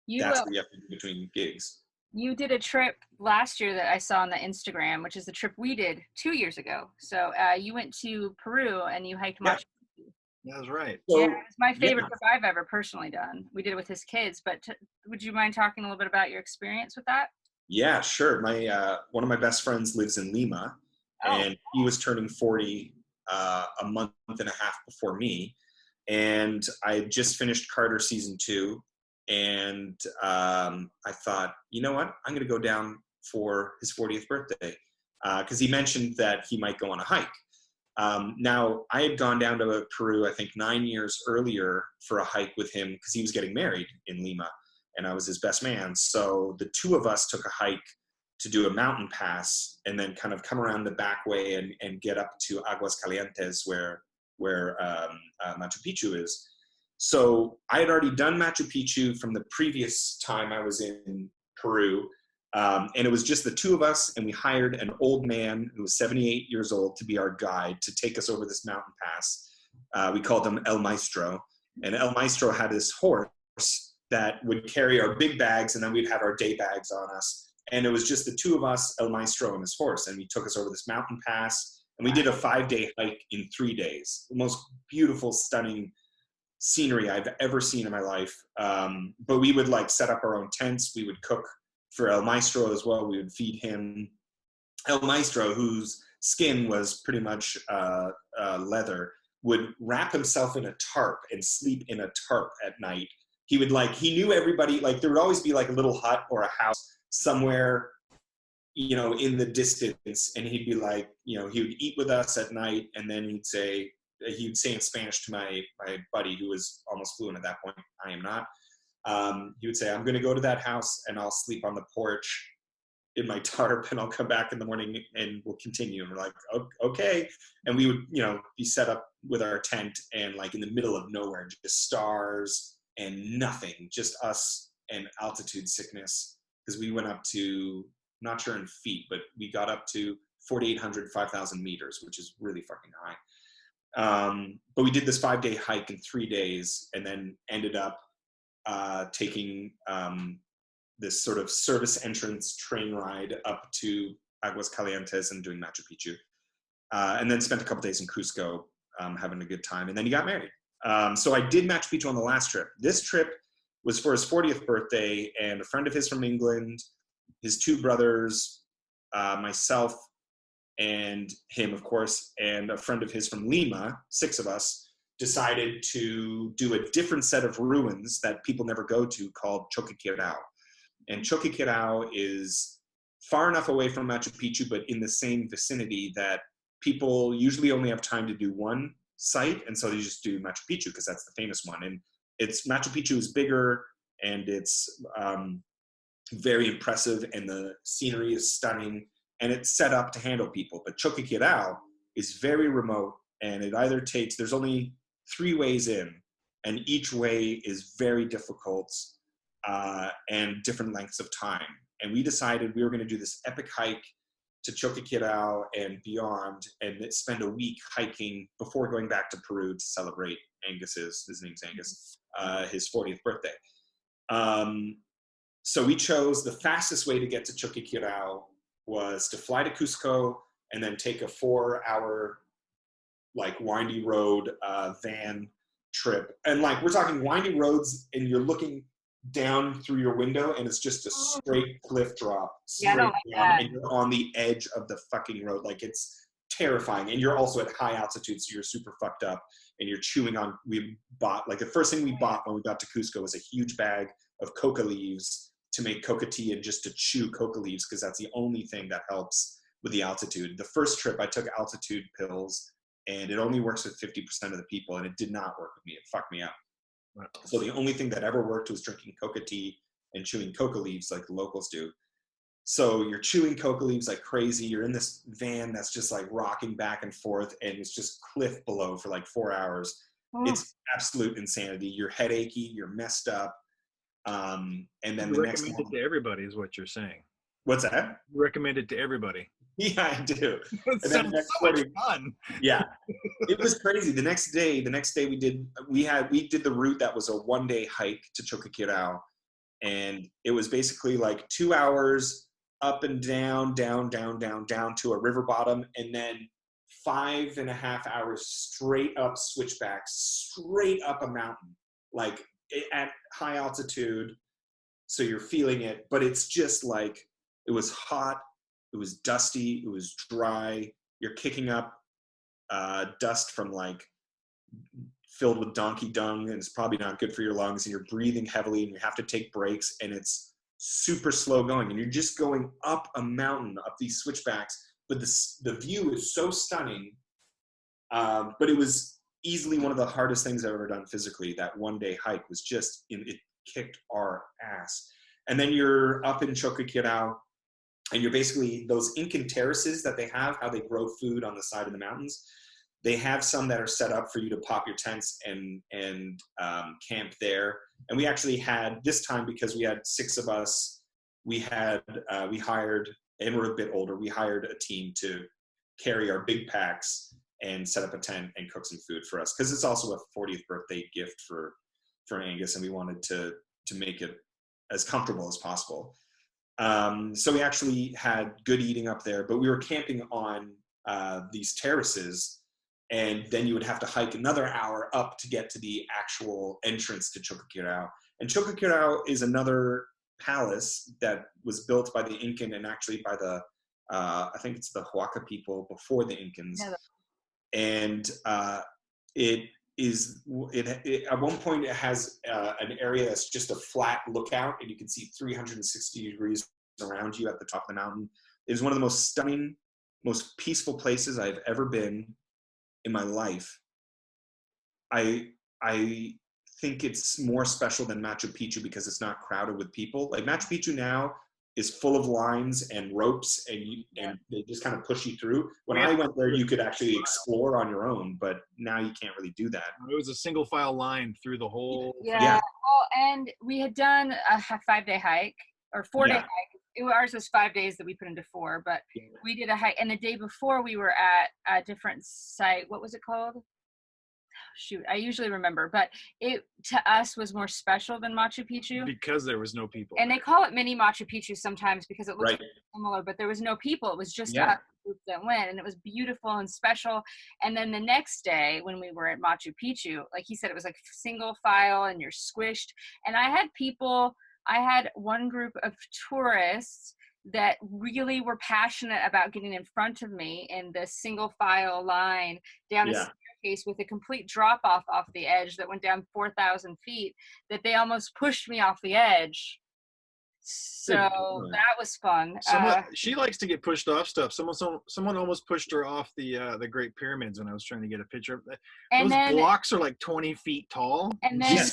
That's what you have to do between gigs. You did a trip last year that I saw on the Instagram, which is the trip we did 2 years ago. So you went to Peru and you hiked Machu Picchu. That's right. So, yeah, it's my favorite trip I've ever personally done. We did it with his kids, but would you mind talking a little bit about your experience with that? Yeah, sure. My one of my best friends lives in Lima, and he was turning 40 a month and a half before me. And I had just finished Carter season 2, and I thought, you know what, I'm going to go down for his 40th birthday, because he mentioned that he might go on a hike. Now, I had gone down to Peru, I think 9 years earlier, for a hike with him because he was getting married in Lima, and I was his best man. So the two of us took a hike to do a mountain pass and then kind of come around the back way and get up to Aguas Calientes where Machu Picchu is. So I had already done Machu Picchu from the previous time I was in Peru. And it was just the two of us, and we hired an old man who was 78 years old to be our guide to take us over this mountain pass. We called him El Maestro. And El Maestro had this horse that would carry our big bags, and then we'd have our day bags on us. And it was just the two of us, El Maestro and his horse. And he took us over this mountain pass, and we did a 5-day hike in 3 days. The most beautiful, stunning scenery I've ever seen in my life. But we would like set up our own tents. We would cook for El Maestro as well. We would feed him. El Maestro, whose skin was pretty much leather, would wrap himself in a tarp and sleep in a tarp at night. He would he knew everybody, there would always be a little hut or a house somewhere, in the distance, and he'd be he would eat with us at night, and then he'd say in Spanish to my buddy, who was almost fluent at that point, I am not, he would say, I'm going to go to that house and I'll sleep on the porch in my tarp, and I'll come back in the morning and we'll continue. And we're like, okay. And we would, be set up with our tent and in the middle of nowhere, just stars and nothing, just us and altitude sickness. Because we went up to, not sure in feet, but we got up to 4,800, 5,000 meters, which is really fucking high. But we did this 5-day hike in 3 days, and then ended up taking this sort of service entrance train ride up to Aguas Calientes and doing Machu Picchu. And then spent a couple days in Cusco having a good time. And then he got married. So I did Machu Picchu on the last trip. This trip was for his 40th birthday, and a friend of his from England, his 2 brothers, myself, and him, of course, and a friend of his from Lima, 6 of us, decided to do a different set of ruins that people never go to called Choqquequirao. And Choqquequirao is far enough away from Machu Picchu, but in the same vicinity, that people usually only have time to do one site, and so they just do Machu Picchu because that's the famous one. And Machu Picchu is bigger, and it's very impressive, and the scenery is stunning, and it's set up to handle people. But Choqquequirao is very remote, and it either there's only 3 ways in, and each way is very difficult and different lengths of time. And we decided we were going to do this epic hike to Choqquequirao and beyond, and spend a week hiking before going back to Peru to celebrate his name's Angus, his 40th birthday. So we chose the fastest way to get to Choqquequirao was to fly to Cusco and then take a 4-hour windy road van trip. And we're talking windy roads, and you're looking down through your window, and it's just a straight cliff drop down, and you're on the edge of the fucking road. It's terrifying, and you're also at high altitude, so you're super fucked up, and you're chewing on. We bought the first thing we bought when we got to Cusco was a huge bag of coca leaves to make coca tea and just to chew coca leaves, because that's the only thing that helps with the altitude. The first trip I took altitude pills, and it only works with 50% of the people, and it did not work with me. It fucked me up. So the only thing that ever worked was drinking coca tea and chewing coca leaves like the locals do. So you're chewing coca leaves like crazy. You're in this van that's just rocking back and forth, and it's just cliff below for 4 hours. It's absolute insanity. You're headachy, you're messed up. And then the next recommend it to everybody is what you're saying. What's that? You recommend it to everybody. Yeah, I do. It sounds so much fun. Yeah, it was crazy. The next day we did the route that was a 1-day hike to Choqquequirao, and it was basically 2 hours up and down to a river bottom, and then 5.5 hours straight up switchbacks, straight up a mountain, at high altitude. So you're feeling it, but it's just it was hot. It was dusty. It was dry. You're kicking up dust from filled with donkey dung, and it's probably not good for your lungs, and you're breathing heavily, and you have to take breaks, and it's super slow going, and you're just going up a mountain, up these switchbacks, but the view is so stunning. But it was easily one of the hardest things I've ever done physically. That one-day hike was just, it kicked our ass. And then you're up in Choqquequirao, and you're basically those Incan terraces that they have, how they grow food on the side of the mountains. They have some that are set up for you to pop your tents and camp there. And we actually had, this time, because we had 6 of us, we hired, and we're a bit older, we hired a team to carry our big packs and set up a tent and cook some food for us. Because it's also a 40th birthday gift for Angus, and we wanted to make it as comfortable as possible. So we actually had good eating up there, but we were camping on these terraces, and then you would have to hike another hour up to get to the actual entrance to Choqquequirao. And Choqquequirao is another palace that was built by the Incan, and actually by the, I think it's the Huaca people before the Incans. Yeah. And it at one point it has an area that's just a flat lookout, and you can see 360 degrees around you at the top of the mountain. It is one of the most stunning, most peaceful places I've ever been in my life. I think it's more special than Machu Picchu because it's not crowded with people. Like Machu Picchu now is full of lines and ropes, and they just kind of push you through. When I went there, you could actually explore on your own, but now you can't really do that. It was a single file line through the whole. Yeah. Well, and we had done a 5-day hike or 4-day hike. Ours was 5 days that we put into 4, but we did a hike. And the day before we were at a different site. What was it called? Shoot, I usually remember, but it to us was more special than Machu Picchu because there was no people. And they call it mini Machu Picchu sometimes because it looks similar, but there was no people. It was just us that went, and it was beautiful and special. And then the next day when we were at Machu Picchu, like he said, it was like single file and you're squished. And I had one group of tourists that really were passionate about getting in front of me in the single file line down a staircase with a complete drop off the edge that went down 4,000 feet, that they almost pushed me off the edge. So that was fun. She likes to get pushed off stuff. Someone almost pushed her off the Great Pyramids when I was trying to get a picture of that. Those blocks are like 20 feet tall. And then,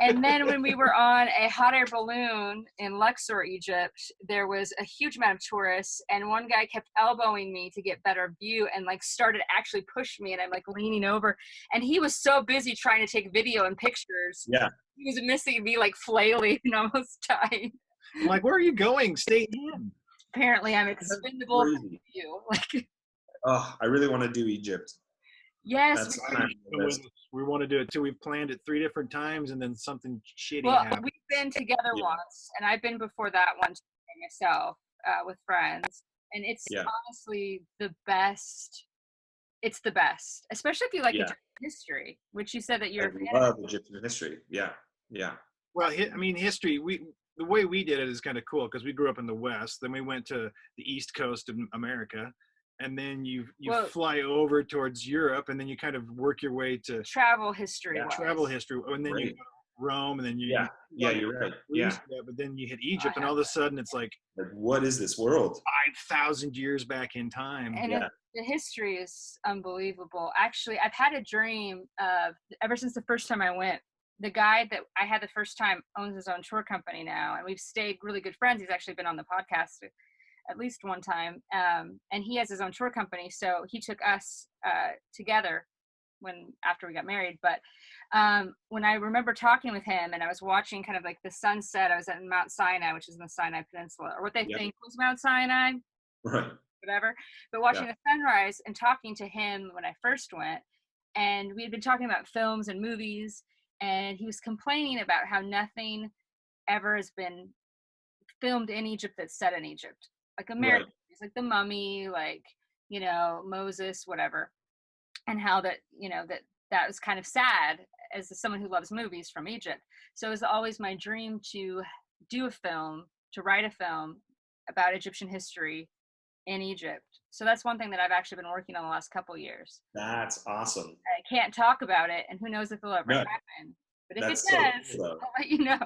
and then when we were on a hot air balloon in Luxor, Egypt, there was a huge amount of tourists, and one guy kept elbowing me to get better view and like started actually push me, and I'm like leaning over, and he was so busy trying to take video and pictures. Yeah. He was missing me, like flailing and almost dying. I'm like, where are you going? Stay in. Apparently, I'm expendable for you. Like, I really want to do Egypt. Yes, we want to do it too. We've planned it 3 different times, and then something shitty happened. We've been together once, and I've been before that one myself with friends, and it's honestly the best. It's the best, especially if you like Egyptian history, which you said that you're. I love Egyptian history. Yeah. Well, I mean, history. The way we did it is kind of cool because we grew up in the West. Then we went to the East Coast of America, and then you fly over towards Europe, and then you kind of work your way to travel history. Travel history, and then you go to Rome, and then you you're right. But then you hit Egypt, and all of a sudden it's like what is this world? 5,000 years back in time. And the history is unbelievable. Actually, I've had a dream ever since the first time I went. The guy that I had the first time owns his own tour company now, and we've stayed really good friends. He's actually been on the podcast at least one time, and he has his own tour company. So he took us together after we got married. But when I remember talking with him, and I was watching kind of like the sunset, I was at Mount Sinai, which is in the Sinai Peninsula, or what they think was Mount Sinai, whatever. But watching the sunrise and talking to him when I first went, and we had been talking about films and movies. And he was complaining about how nothing ever has been filmed in Egypt that's set in Egypt. Like American movies, like The Mummy, like, Moses, whatever. And how that was kind of sad as someone who loves movies from Egypt. So it was always my dream to write a film about Egyptian history in Egypt. So that's one thing that I've actually been working on the last couple of years. That's awesome. can't talk about it, and who knows if it'll ever No, happen. But if it that's does, so cool, I'll let you know.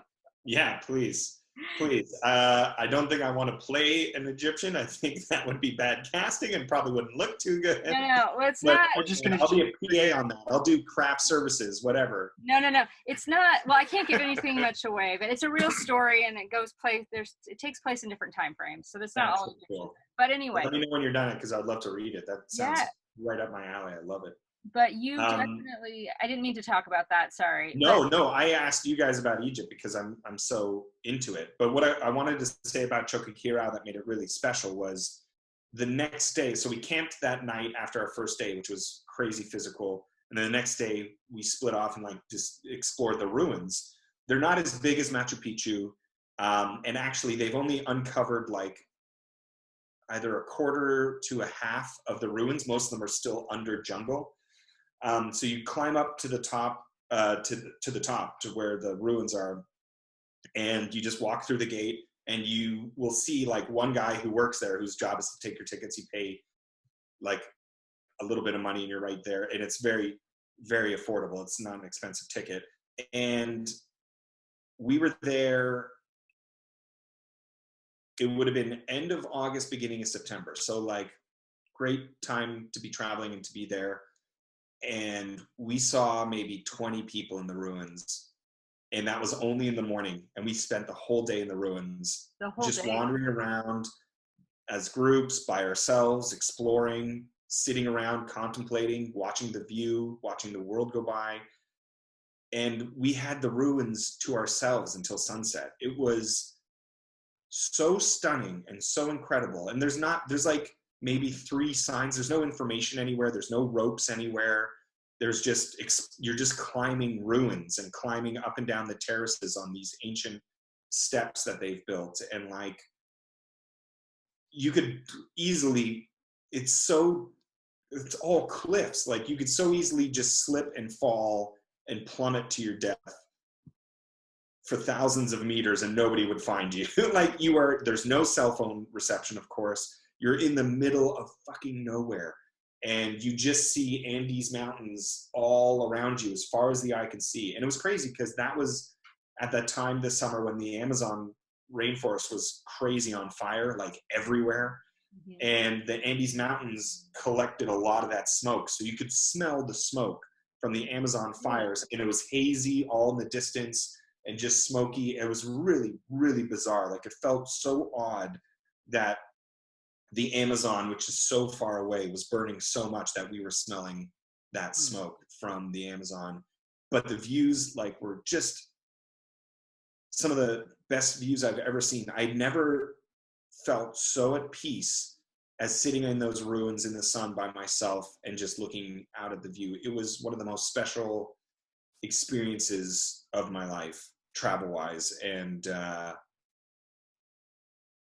yeah, please. Please. I don't think I want to play an Egyptian. I think that would be bad casting and probably wouldn't look too good. No, well, it's But not. We're just gonna I'll be a PA on that. I'll do craft services, whatever. No, it's not. Well, I can't give anything much away, but it's a real story, and it takes place in different time frames, so that's not That's all so Egyptian. cool. But anyway. Let me know when you're done, because I'd love to read it. That sounds Yeah. right up my alley. I love it. But you definitely, I didn't mean to talk about that, sorry. No, I asked you guys about Egypt because I'm so into it. But what I wanted to say about Choqquequirao that made it really special was the next day. So we camped that night after our first day, which was crazy physical. And then the next day we split off and like just explored the ruins. They're not as big as Machu Picchu. And actually they've only uncovered like either a quarter to a half of the ruins. Most of them are still under jungle. So you climb up to the top, to the top, to where the ruins are, and you just walk through the gate, and you will see like one guy who works there, whose job is to take your tickets. You pay like a little bit of money, and you're right there, and it's very, very affordable. It's not an expensive ticket. And we were there. It would have been end of August, beginning of September. So like great time to be traveling and to be there. And we saw maybe 20 people in the ruins, and that was only in the morning, and we spent the whole day in the ruins, just wandering around as groups, by ourselves, exploring, sitting around, contemplating, watching the view, watching the world go by. And we had the ruins to ourselves until sunset. It was so stunning and so incredible. And there's like maybe 3 signs. There's no information anywhere. There's no ropes anywhere. There's just, you're just climbing ruins and climbing up and down the terraces on these ancient steps that they've built. And like, you could easily, it's all cliffs. Like you could so easily just slip and fall and plummet to your death for thousands of meters and nobody would find you. Like there's no cell phone reception, of course. You're in the middle of fucking nowhere, and you just see Andes Mountains all around you as far as the eye can see. And it was crazy because that was at that time this summer when the Amazon rainforest was crazy on fire, like everywhere. Mm-hmm. And the Andes Mountains collected a lot of that smoke. So you could smell the smoke from the Amazon fires, and it was hazy all in the distance and just smoky. It was really, really bizarre. Like it felt so odd that the Amazon, which is so far away, was burning so much that we were smelling that smoke from the Amazon. But the views were just some of the best views I've ever seen. I never felt so at peace as sitting in those ruins in the sun by myself and just looking out at the view. It was one of the most special experiences of my life, travel-wise. And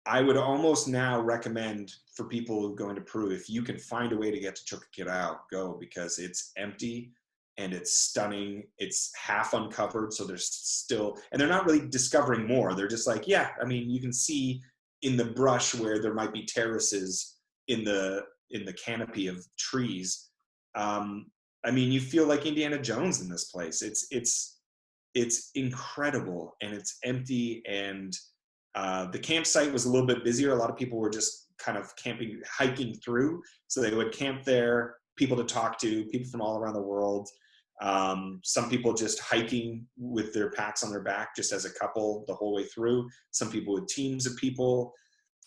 I would almost now recommend for people going to Peru, if you can find a way to get to Choqquequirao, go, because it's empty and it's stunning. It's half uncovered, so there's still, and they're not really discovering more. They're just like, yeah, I mean, you can see in the brush where there might be terraces in the canopy of trees. I mean, you feel like Indiana Jones in this place. It's incredible, and it's empty, and the campsite was a little bit busier. A lot of people were just kind of camping, hiking through. So they would camp there, people to talk to, people from all around the world. Some people just hiking with their packs on their back, just as a couple the whole way through. Some people with teams of people.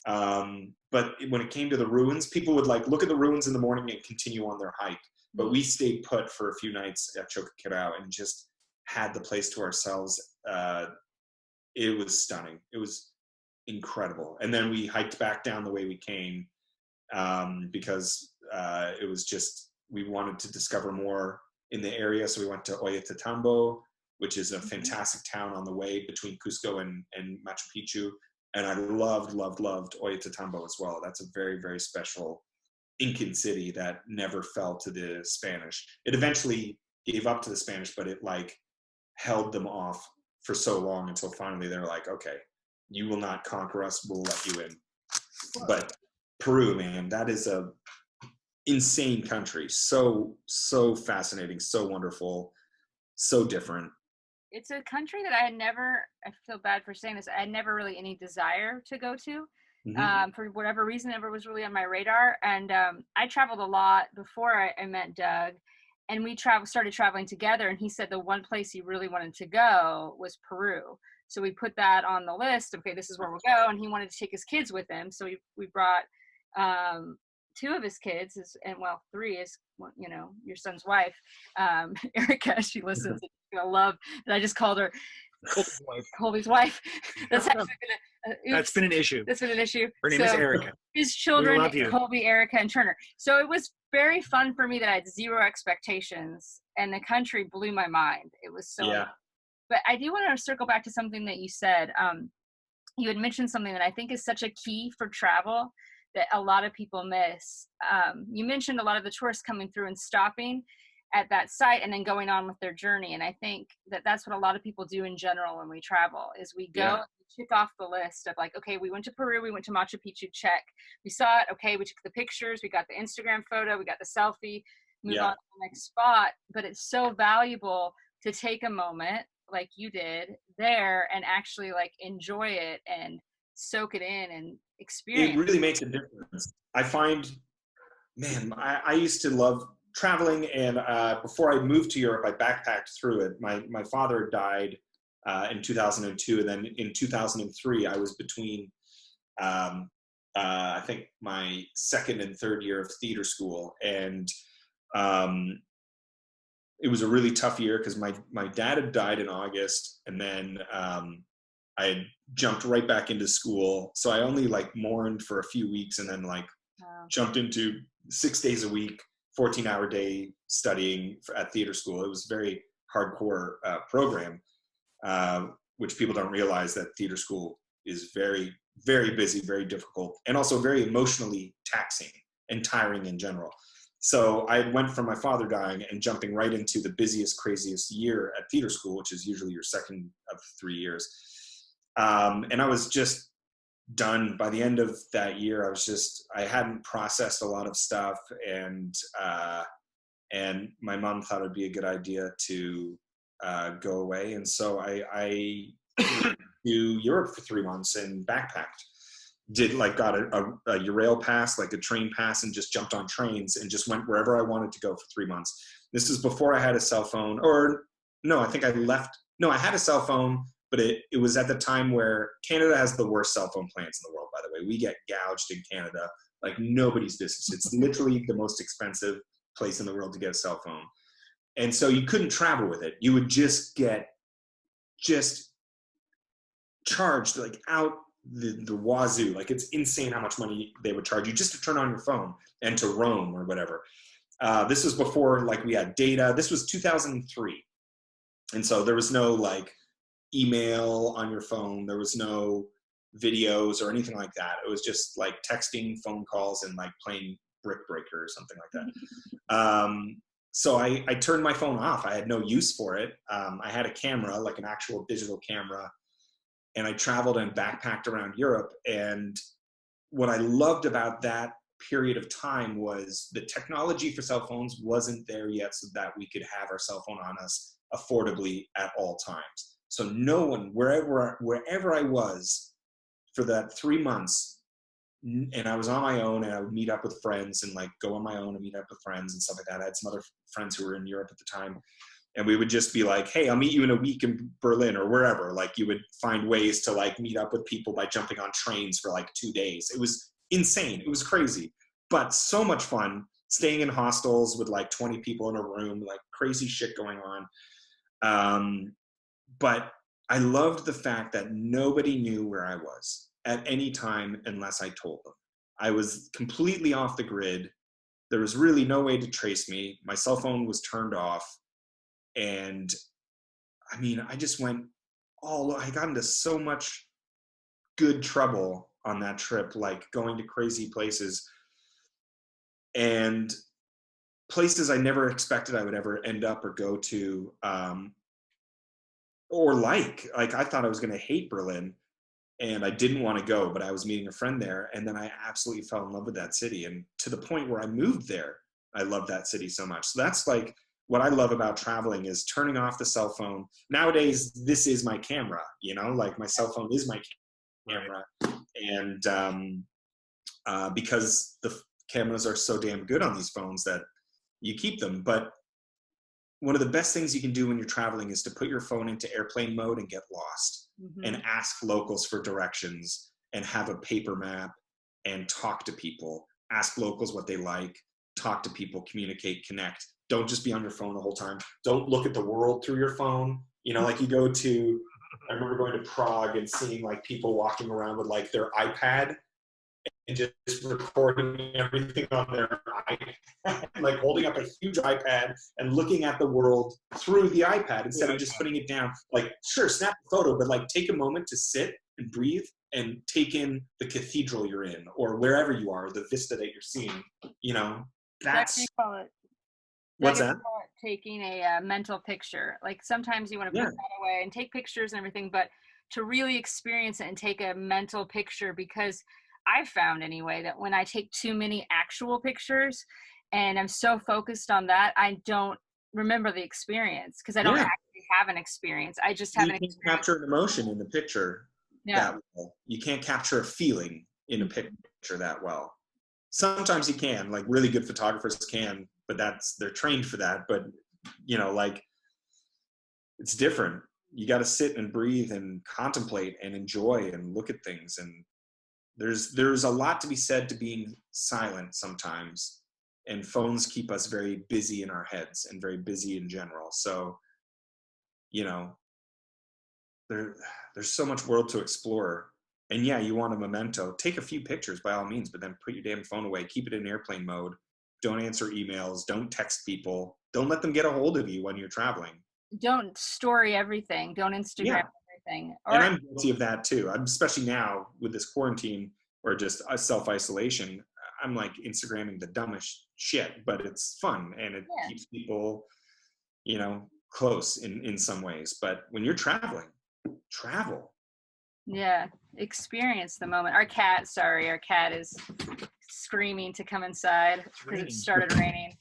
But when it came to the ruins, people would look at the ruins in the morning and continue on their hike. But we stayed put for a few nights at Choqquequirao and just had the place to ourselves. It was stunning. It was incredible. And then we hiked back down the way we came, because it was just, we wanted to discover more in the area. So we went to Ollantaytambo, which is a fantastic town on the way between Cusco and Machu Picchu. And I loved Ollantaytambo as well. That's a very, very special Incan city that never fell to the Spanish. It eventually gave up to the Spanish, but it held them off for so long until finally they're like, okay, you will not conquer us, we'll let you in. But Peru, man, that is insane country. So fascinating, so wonderful, so different. It's a country that I feel bad for saying this, I had never really any desire to go to. For whatever reason, never was really on my radar. And I traveled a lot before I met Doug, and we started traveling together. And he said the one place he really wanted to go was Peru. So we put that on the list. Okay, this is where we'll go. And he wanted to take his kids with him. So we brought two of his kids, three is, you know, your son's wife, Erica. She listens. She's gonna love that I just called her Colby's wife. That's been an issue. That's been an issue. Her name is Erica. His children, Colby, Erica, and Turner. So it was very fun for me that I had zero expectations, and the country blew my mind. It was so. Yeah. But I do want to circle back to something that you said. You had mentioned something that I think is such a key for travel that a lot of people miss. You mentioned a lot of the tourists coming through and stopping at that site and then going on with their journey. And I think that that's what a lot of people do in general when we travel is we go and we tick off the list of like, okay, we went to Peru, we went to Machu Picchu, check. We saw it, okay, we took the pictures, we got the Instagram photo, we got the selfie, move on to the next spot. But it's so valuable to take a moment like you did there and actually like enjoy it and soak it in and experience. It really makes a difference. I find, man, I used to love traveling, and before I moved to Europe, I backpacked through it. My father died in 2002, and then in 2003, I was between, I think, my second and third year of theater school, and it was a really tough year because my dad had died in August, and then I had jumped right back into school. So I only like mourned for a few weeks and then like jumped into 6 days a week, 14-hour day studying at theater school. It was a very hardcore program, which people don't realize that theater school is very, very busy, very difficult, and also very emotionally taxing and tiring in general. So I went from my father dying and jumping right into the busiest, craziest year at theater school, which is usually your second of 3 years. And I was just done by the end of that year. I hadn't processed a lot of stuff, and my mom thought it'd be a good idea to go away. And so I went to Europe for 3 months and backpacked. Got a Eurail pass, like a train pass, and just jumped on trains and just went wherever I wanted to go for 3 months. This is before I had a cell phone, or no, I think I left. No, I had a cell phone, but it was at the time where Canada has the worst cell phone plans in the world, by the way. We get gouged in Canada like nobody's business. It's literally the most expensive place in the world to get a cell phone. And so you couldn't travel with it. You would just get charged like out the wazoo. Like, it's insane how much money they would charge you just to turn on your phone and to roam or whatever. This was before like we had data. This was 2003. And so there was no like email on your phone. There was no videos or anything like that. It was just like texting, phone calls, and like playing Brick Breaker or something like that. So I turned my phone off. I had no use for it. I had a camera, like an actual digital camera, and I traveled and backpacked around Europe. And what I loved about that period of time was the technology for cell phones wasn't there yet, so that we could have our cell phone on us affordably at all times. So no one, wherever I was for that 3 months, and I was on my own, and I would meet up with friends and like go on my own and meet up with friends and stuff like that. I had some other friends who were in Europe at the time, and we would just be like, hey, I'll meet you in a week in Berlin or wherever. Like, you would find ways to like meet up with people by jumping on trains for like 2 days. It was insane. It was crazy, but so much fun, staying in hostels with like 20 people in a room, like crazy shit going on. But I loved the fact that nobody knew where I was at any time unless I told them. I was completely off the grid. There was really no way to trace me. My cell phone was turned off. And I mean, I just I got into so much good trouble on that trip, like going to crazy places and places I never expected I would ever end up or go to, or like I thought I was going to hate Berlin, and I didn't want to go, but I was meeting a friend there, and then I absolutely fell in love with that city, and to the point where I moved there I love that city so much. So that's like what I love about traveling is turning off the cell phone. Nowadays, this is my camera, you know, like my cell phone is my camera. And because the cameras are so damn good on these phones that you keep them. But one of the best things you can do when you're traveling is to put your phone into airplane mode and get lost and ask locals for directions and have a paper map and talk to people. Ask locals what they like, talk to people, communicate, connect. Don't just be on your phone the whole time. Don't look at the world through your phone. You know, like I remember going to Prague and seeing like people walking around with like their iPad and just recording everything on their iPad, like holding up a huge iPad and looking at the world through the iPad instead of just putting it down. Like, sure, snap a photo, but like take a moment to sit and breathe and take in the cathedral you're in or wherever you are, the vista that you're seeing. You know, that's what's that? Taking a mental picture. Like sometimes you want to put that away and take pictures and everything, but to really experience it and take a mental picture, because I've found anyway that when I take too many actual pictures and I'm so focused on that, I don't remember the experience because I don't actually have an experience. I just have an experience. You can't capture an emotion in the picture that well. You can't capture a feeling in a picture that well. Sometimes you can, like really good photographers can, but they're trained for that. But you know, like it's different. You got to sit and breathe and contemplate and enjoy and look at things. And there's a lot to be said to being silent sometimes. And phones keep us very busy in our heads and very busy in general. So, you know, there's so much world to explore. And yeah, you want a memento. Take a few pictures by all means, but then put your damn phone away. Keep it in airplane mode. Don't answer emails. Don't text people. Don't let them get a hold of you when you're traveling. Don't story everything. Don't Instagram everything. And I'm guilty of that too. I'm especially now with this quarantine or just self-isolation. I'm like Instagramming the dumbest shit, but it's fun and it keeps people, you know, close in some ways. But when you're traveling, travel. Yeah, experience the moment. Our cat is screaming to come inside because it started raining.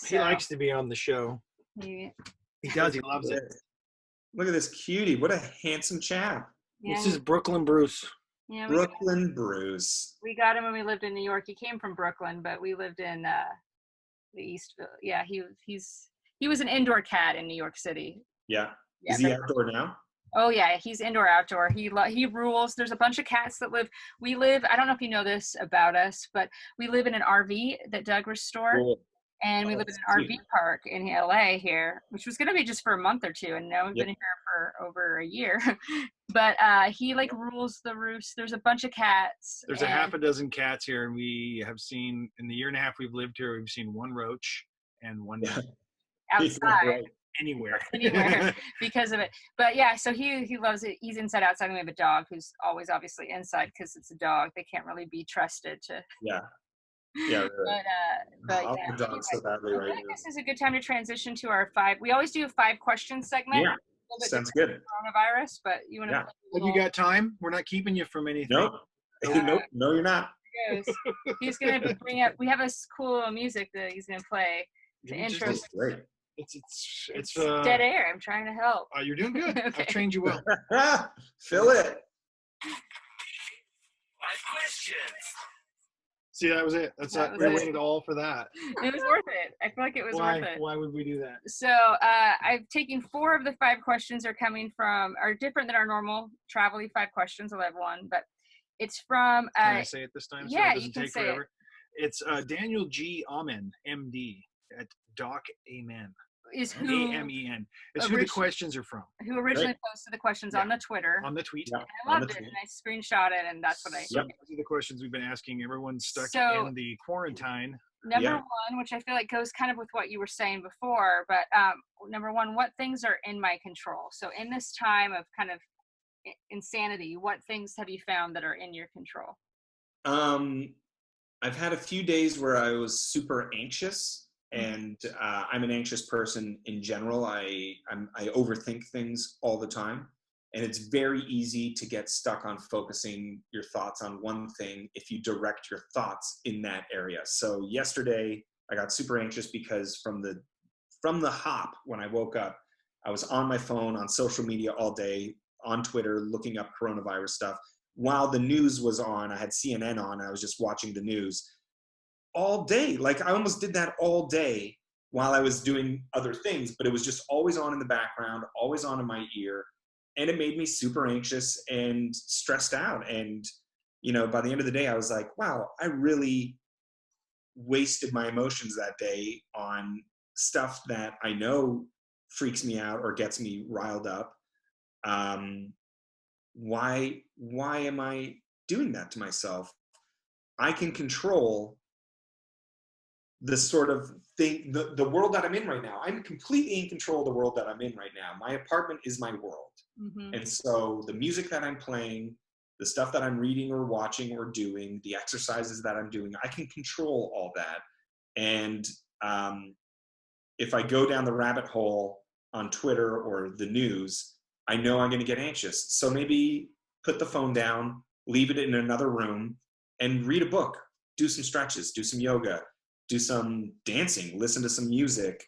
He likes to be on the show. He does. He loves it. Look at this cutie. What a handsome chap. Yeah, this is Brooklyn Bruce. Yeah, Brooklyn Bruce. We got him when we lived in New York. He came from Brooklyn, but we lived in the East. Yeah, he was an indoor cat in New York City. Yeah. Is he outdoor now? Oh yeah, he's indoor outdoor. He rules. There's a bunch of cats that live. I don't know if you know this about us, but we live in an RV that Doug restored. Cool. And we live in an RV park in LA here, which was going to be just for a month or two. And now we've been here for over a year. But he like rules the roost. There's a bunch of cats. There's a half a dozen cats here. And we have seen, in the year and a half we've lived here, we've seen one roach and one outside. Anywhere because of it. But yeah, so he loves it. He's inside outside. And we have a dog who's always obviously inside because it's a dog. They can't really be trusted to. Yeah. Yeah, really. But yeah. Anyway, so badly right I think this is a good time to transition to our 5. We always do a 5 question segment. Yeah, sounds good. Coronavirus, but you want to? Have you got time? We're not keeping you from anything. Nope. Nope. No, you're not. He's gonna bring up. We have a cool little music that he's gonna play to intro. Great. It's dead air. I'm trying to help. You're doing good. Okay. I've trained you well. Fill it. 5 questions. See, that was it. We waited all for that. It was worth it. I feel like it was worth it. Why would we do that? So I've taken 4 of the 5 questions are different than our normal travel-y 5 questions. I'll have one, but it's from. Can I say it this time? Yeah, so it doesn't take forever? It's Daniel G. Amen, MD, at Doc Amen. Is who AMEN. It's who the questions are from. Who originally posted the questions on the Twitter. On the tweet. Yeah. I loved it, and I screenshot it, and that's what I. So these are the questions we've been asking. Everyone's stuck in the quarantine. Number 1, which I feel like goes kind of with what you were saying before, but number 1, what things are in my control? So in this time of kind of insanity, what things have you found that are in your control? I've had a few days where I was super anxious. And I'm an anxious person in general. I overthink things all the time. And it's very easy to get stuck on focusing your thoughts on one thing if you direct your thoughts in that area. So yesterday I got super anxious because from the hop when I woke up, I was on my phone, on social media all day, on Twitter, looking up coronavirus stuff. While the news was on, I had CNN on, I was just watching the news all day. Like I almost did that all day while I was doing other things, but it was just always on in the background, always on in my ear. And it made me super anxious and stressed out. And, you know, by the end of the day, I was like, wow, I really wasted my emotions that day on stuff that I know freaks me out or gets me riled up. Why am I doing that to myself? I can control the sort of thing, the world that I'm in right now. I'm completely in control of the world that I'm in right now. My apartment is my world. Mm-hmm. And so the music that I'm playing, the stuff that I'm reading or watching or doing, the exercises that I'm doing, I can control all that. And if I go down the rabbit hole on Twitter or the news, I know I'm going to get anxious. So maybe put the phone down, leave it in another room, and read a book, do some stretches, do some yoga, do some dancing, listen to some music,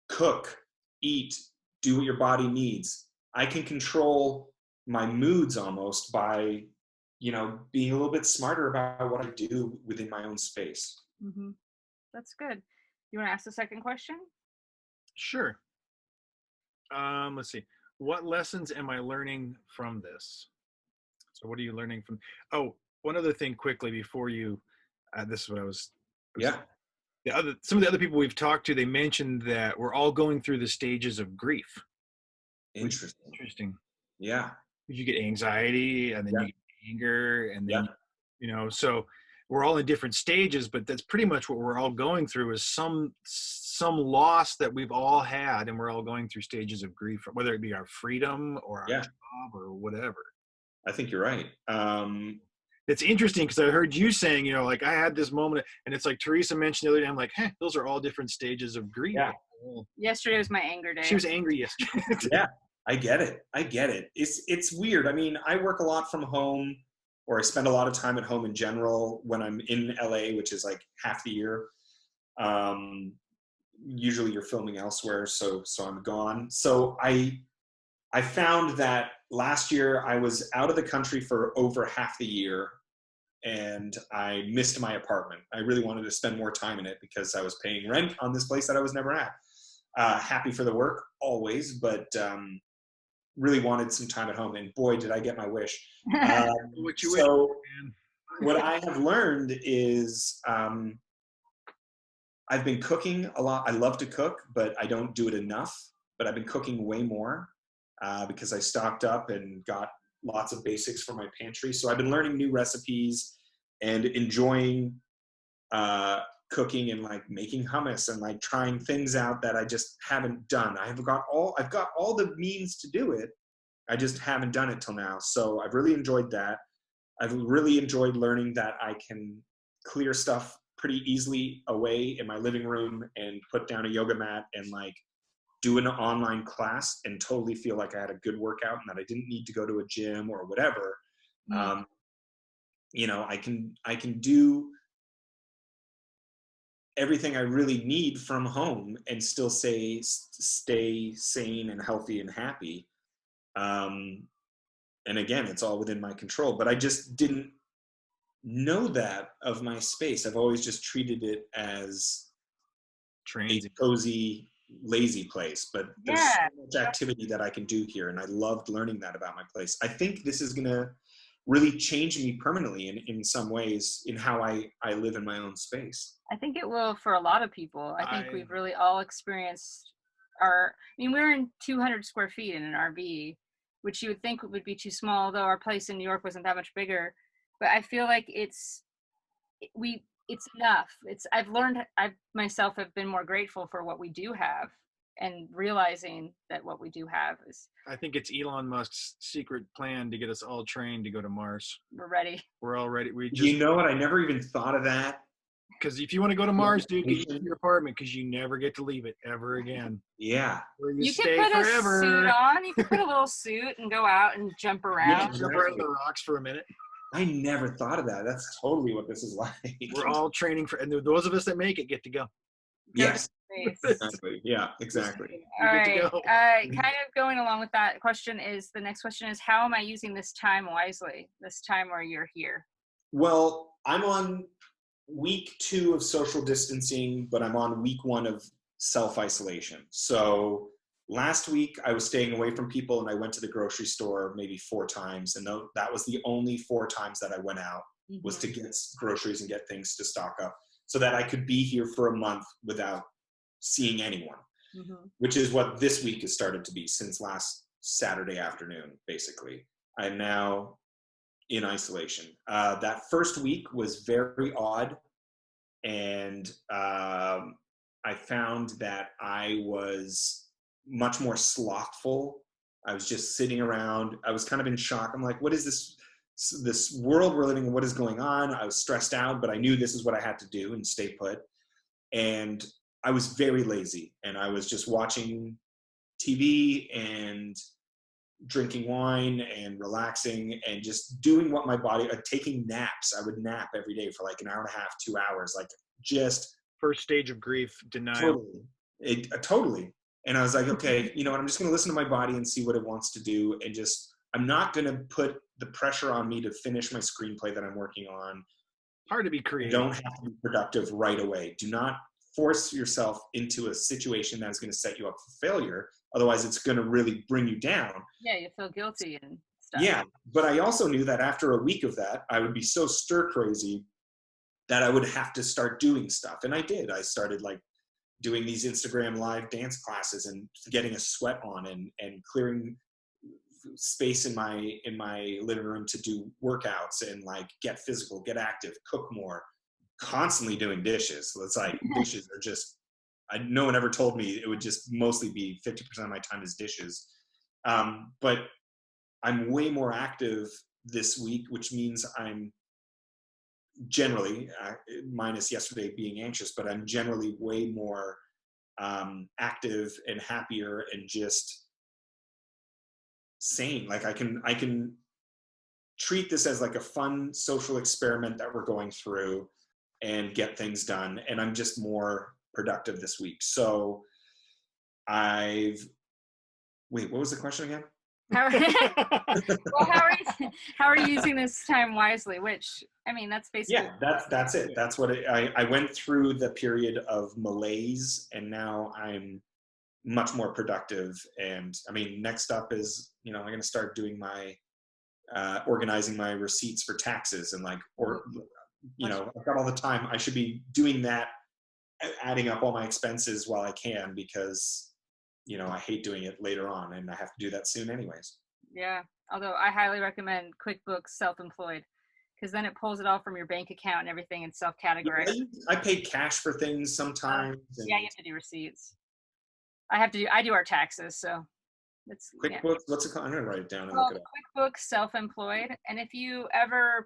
cook, eat, do what your body needs. I can control my moods almost by, you know, being a little bit smarter about what I do within my own space. Mm-hmm. That's good. You want to ask the second question? Sure. Let's see. What lessons am I learning from this? So what are you learning from? Oh, one other thing quickly before you, this is what I was yeah. Some of the other people we've talked to, they mentioned that we're all going through the stages of grief. Interesting. Yeah. You get anxiety and then you get anger and then, you know, so we're all in different stages, but that's pretty much what we're all going through is some loss that we've all had. And we're all going through stages of grief, whether it be our freedom or our job or whatever. I think you're right. It's interesting because I heard you saying, you know, like I had this moment and it's like Teresa mentioned the other day, I'm like, hey, those are all different stages of grief. Yeah. Yesterday was my anger day. She was angry yesterday. Yeah, I get it. It's weird. I mean, I work a lot from home, or I spend a lot of time at home in general when I'm in LA, which is like half the year. Usually you're filming elsewhere, so I'm gone. So I found that last year I was out of the country for over half the year and I missed my apartment. I really wanted to spend more time in it because I was paying rent on this place that I was never at. Happy for the work always, but really wanted some time at home. And boy, did I get my wish. What I have learned is I've been cooking a lot. I love to cook, but I don't do it enough. But I've been cooking way more because I stocked up and got lots of basics for my pantry. So I've been learning new recipes and enjoying cooking and like making hummus and like trying things out that I just haven't done. I've got all the means to do it. I just haven't done it till now. So I've really enjoyed that. I've really enjoyed learning that I can clear stuff pretty easily away in my living room and put down a yoga mat and like do an online class and totally feel like I had a good workout and that I didn't need to go to a gym or whatever. You know, I can do everything I really need from home and still stay sane and healthy and happy. And again, it's all within my control, but I just didn't know that of my space. I've always just treated it as a cozy, lazy place, but there's so much activity that I can do here. And I loved learning that about my place. I think this is going to really change me permanently in some ways in how I live in my own space. I think it will for a lot of people. I think we've really all experienced we're in 200 square feet in an RV, which you would think would be too small, though our place in New York wasn't that much bigger. But I feel like it's enough. I myself have been more grateful for what we do have and realizing that what we do have is. I think it's Elon Musk's secret plan to get us all trained to go to Mars. We're ready. We're all ready. You know what? I never even thought of that. Because if you want to go to Mars, dude, get used to your apartment because you never get to leave it ever again. Yeah. Where You stay could put forever. a suit on. You could put a little suit and go out and jump around. Jump around the rocks for a minute. I never thought of that. That's totally what this is like. We're all training for, and those of us that make it get to go. Yes. Exactly. Yeah, exactly. All right. Kind of going along with that question is, the next question is, how am I using this time wisely, this time where you're here? Well, I'm on week 2 of social distancing, but I'm on week 1 of self-isolation. So last week I was staying away from people, and I went to the grocery store maybe 4 times. And that was the only 4 times that I went out, was to get groceries and get things to stock up, so that I could be here for a month without seeing anyone, which is what this week has started to be since last Saturday afternoon, basically. I'm now in isolation. That first week was very odd, and I found that I was much more slothful. I was just sitting around. I was kind of in shock. I'm like, what is this world we're living in? What is going on? I was stressed out, but I knew this is what I had to do and stay put. And I was very lazy, and I was just watching TV and drinking wine and relaxing and just doing what my body, taking naps. I would nap every day for like an hour and a half, 2 hours, like just. First stage of grief, denial. Totally. And I was like, okay, you know what? I'm just going to listen to my body and see what it wants to do. And I'm not going to put the pressure on me to finish my screenplay that I'm working on. Hard to be creative. Don't have to be productive right away. Do not force yourself into a situation that's going to set you up for failure. Otherwise, it's going to really bring you down. Yeah, you feel guilty and stuff. Yeah, but I also knew that after a week of that, I would be so stir crazy that I would have to start doing stuff. And I did. I started like doing these Instagram live dance classes and getting a sweat on and clearing space in my living room to do workouts and like get physical, get active, cook more. Constantly doing dishes. So it's like dishes are just, no one ever told me it would just mostly be 50% of my time is dishes. But I'm way more active this week, which means I'm generally, minus yesterday being anxious, but I'm generally way more active and happier and just sane. Like I can treat this as like a fun social experiment that we're going through and get things done. And I'm just more productive this week. So wait, what was the question again? How are you using this time wisely? Which, I mean, that's basically. Yeah, that's it. That's what I went through the period of malaise, and now I'm much more productive. And I mean, next up is, I'm going to start doing my, organizing my receipts for taxes and like, I've got all the time. I should be doing that, adding up all my expenses while I can, because, I hate doing it later on, and I have to do that soon anyways. Yeah. Although I highly recommend QuickBooks Self-Employed, because then it pulls it all from your bank account and everything and self-categorized. I pay cash for things sometimes. Yeah, you have to do receipts. I do our taxes, so it's QuickBooks. What's it called? I'm gonna write it down and look it up. QuickBooks Self-Employed, and if you ever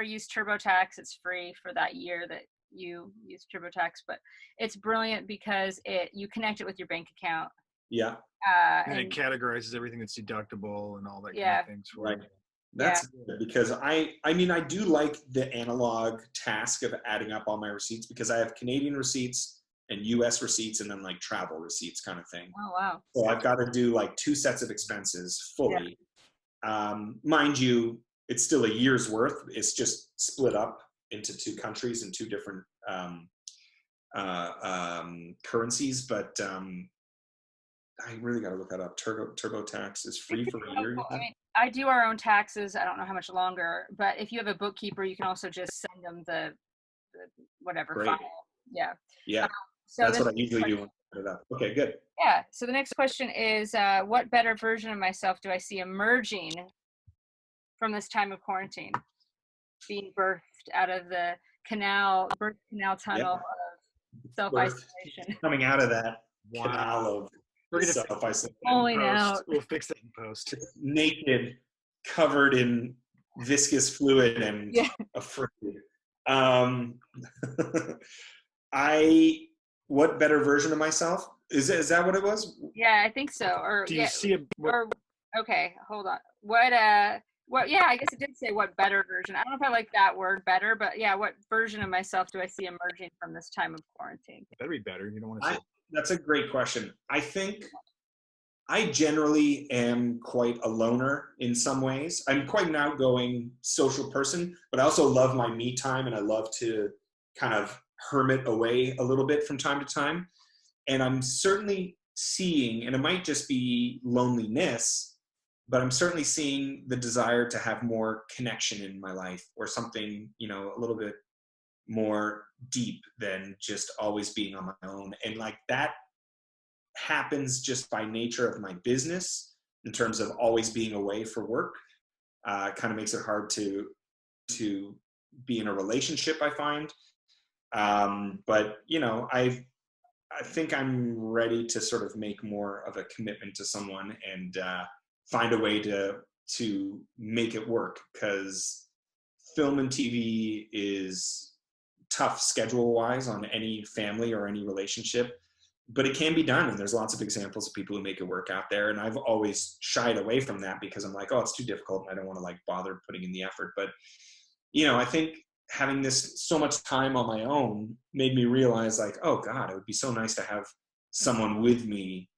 use TurboTax, it's free for that year that you use TurboTax. But it's brilliant because you connect it with your bank account. Yeah. And it categorizes everything that's deductible and all that kind of things. Right. That's good, because I mean, I do like the analog task of adding up all my receipts, because I have Canadian receipts and US receipts and then like travel receipts kind of thing. Oh, wow. So I've got to do like 2 sets of expenses fully. Yeah. Mind you, it's still a year's worth. It's just split up into 2 countries and 2 different currencies. But I really got to look that up. TurboTax is free for a year. I mean, I do our own taxes. I don't know how much longer, but if you have a bookkeeper, you can also just send them the whatever file. Yeah. Yeah. So that's what I usually do when I set it up. Okay, good. Yeah. So the next question is, what better version of myself do I see emerging from this time of quarantine, being birthed out of the birth canal tunnel of self-isolation? Coming out of that canal of self-isolation. We'll fix that in post. Naked, covered in viscous fluid, and afraid. What better version of myself? Is that what it was? Yeah, I think so. Or Do you see okay, hold on. What yeah, I guess it did say what better version. I don't know if I like that word better, but yeah, what version of myself do I see emerging from this time of quarantine? Better be better. You don't want to say. That's a great question. I think I generally am quite a loner in some ways. I'm quite an outgoing social person, but I also love my me time, and I love to kind of hermit away a little bit from time to time. And I'm certainly seeing, and it might just be loneliness, but I'm certainly seeing the desire to have more connection in my life, or something, a little bit more deep than just always being on my own. And like that happens just by nature of my business, in terms of always being away for work. Kind of makes it hard to be in a relationship, I find. But I think I'm ready to sort of make more of a commitment to someone, and find a way to make it work, because film and TV is tough schedule-wise on any family or any relationship. But it can be done, and there's lots of examples of people who make it work out there. And I've always shied away from that because I'm like, oh, it's too difficult, and I don't want to like bother putting in the effort. But I think having this so much time on my own made me realize, like, oh God, it would be so nice to have someone with me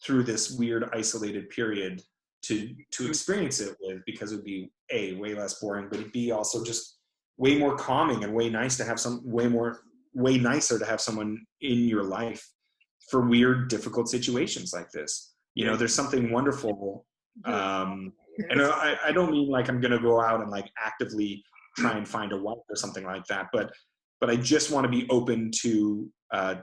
through this weird isolated period to experience it with, because it would be A, way less boring, but it'd be also just way more calming, and way nicer to have someone in your life for weird, difficult situations like this. There's something wonderful. And I don't mean like I'm going to go out and like actively try and find a wife or something like that, but I just want to be open to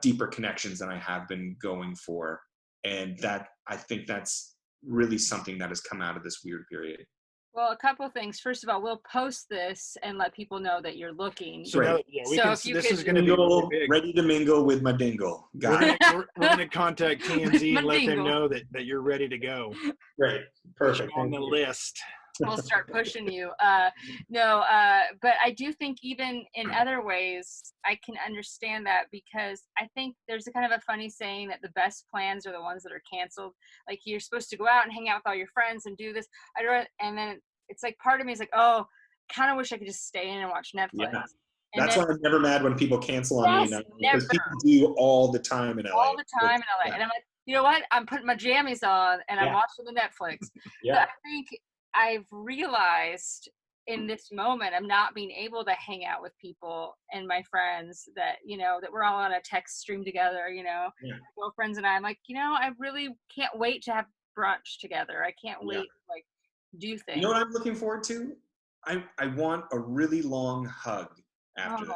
deeper connections than I have been going for. And that, I think that's really something that has come out of this weird period. Well, a couple things. First of all, we'll post this and let people know that you're looking. Great. This is going to be really big. Ready to mingle with my dingle. We're going to contact TMZ and let them know that you're ready to go. Great. Perfect. On the list. We'll start pushing you. But I do think even in other ways, I can understand that, because I think there's a kind of a funny saying that the best plans are the ones that are canceled. Like, you're supposed to go out and hang out with all your friends and do this. And then it's like, part of me is like, oh, kind of wish I could just stay in and watch Netflix. Yeah. That's why I'm never mad when people cancel on me. Because people do all the time in LA. All the time in LA. Yeah. And I'm like, you know what? I'm putting my jammies on and I'm watching the Netflix. Yeah. But I think I've realized in this moment of not being able to hang out with people and my friends that, that we're all on a text stream together, my girlfriends and I'm like, I really can't wait to have brunch together. I can't wait to like do things. You know what I'm looking forward to? I want a really long hug after this.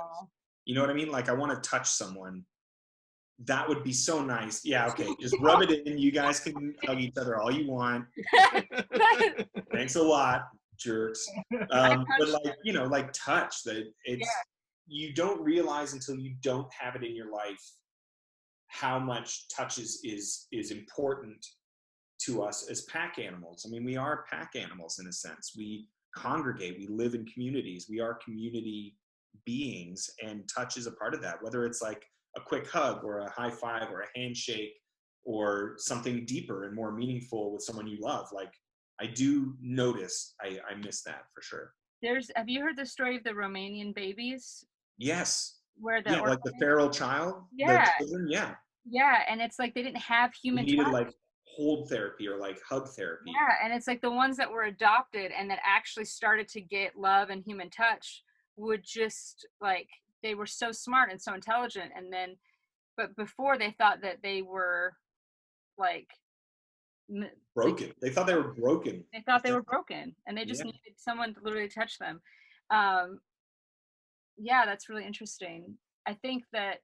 You know what I mean? Like, I want to touch someone. That would be so nice. Yeah, okay. Just rub it in. You guys can hug each other all you want. Thanks a lot, jerks. But like touch, that it's you don't realize until you don't have it in your life how much touch is important to us as pack animals. I mean, we are pack animals in a sense. We congregate, we live in communities, we are community beings, and touch is a part of that, whether it's like a quick hug or a high five or a handshake or something deeper and more meaningful with someone you love. Like, I do notice I miss that for sure. Have you heard the story of the Romanian babies? Yes. Where like the feral child? Yeah. The children? Yeah. Yeah, and it's like they didn't have human touch. Needed like hold therapy or like hug therapy. Yeah, and it's like the ones that were adopted and that actually started to get love and human touch would just like, they were so smart and so intelligent, and then but before they thought that they were like broken. They thought they were broken. They thought they were broken, and they just needed someone to literally touch them. That's really interesting. I think that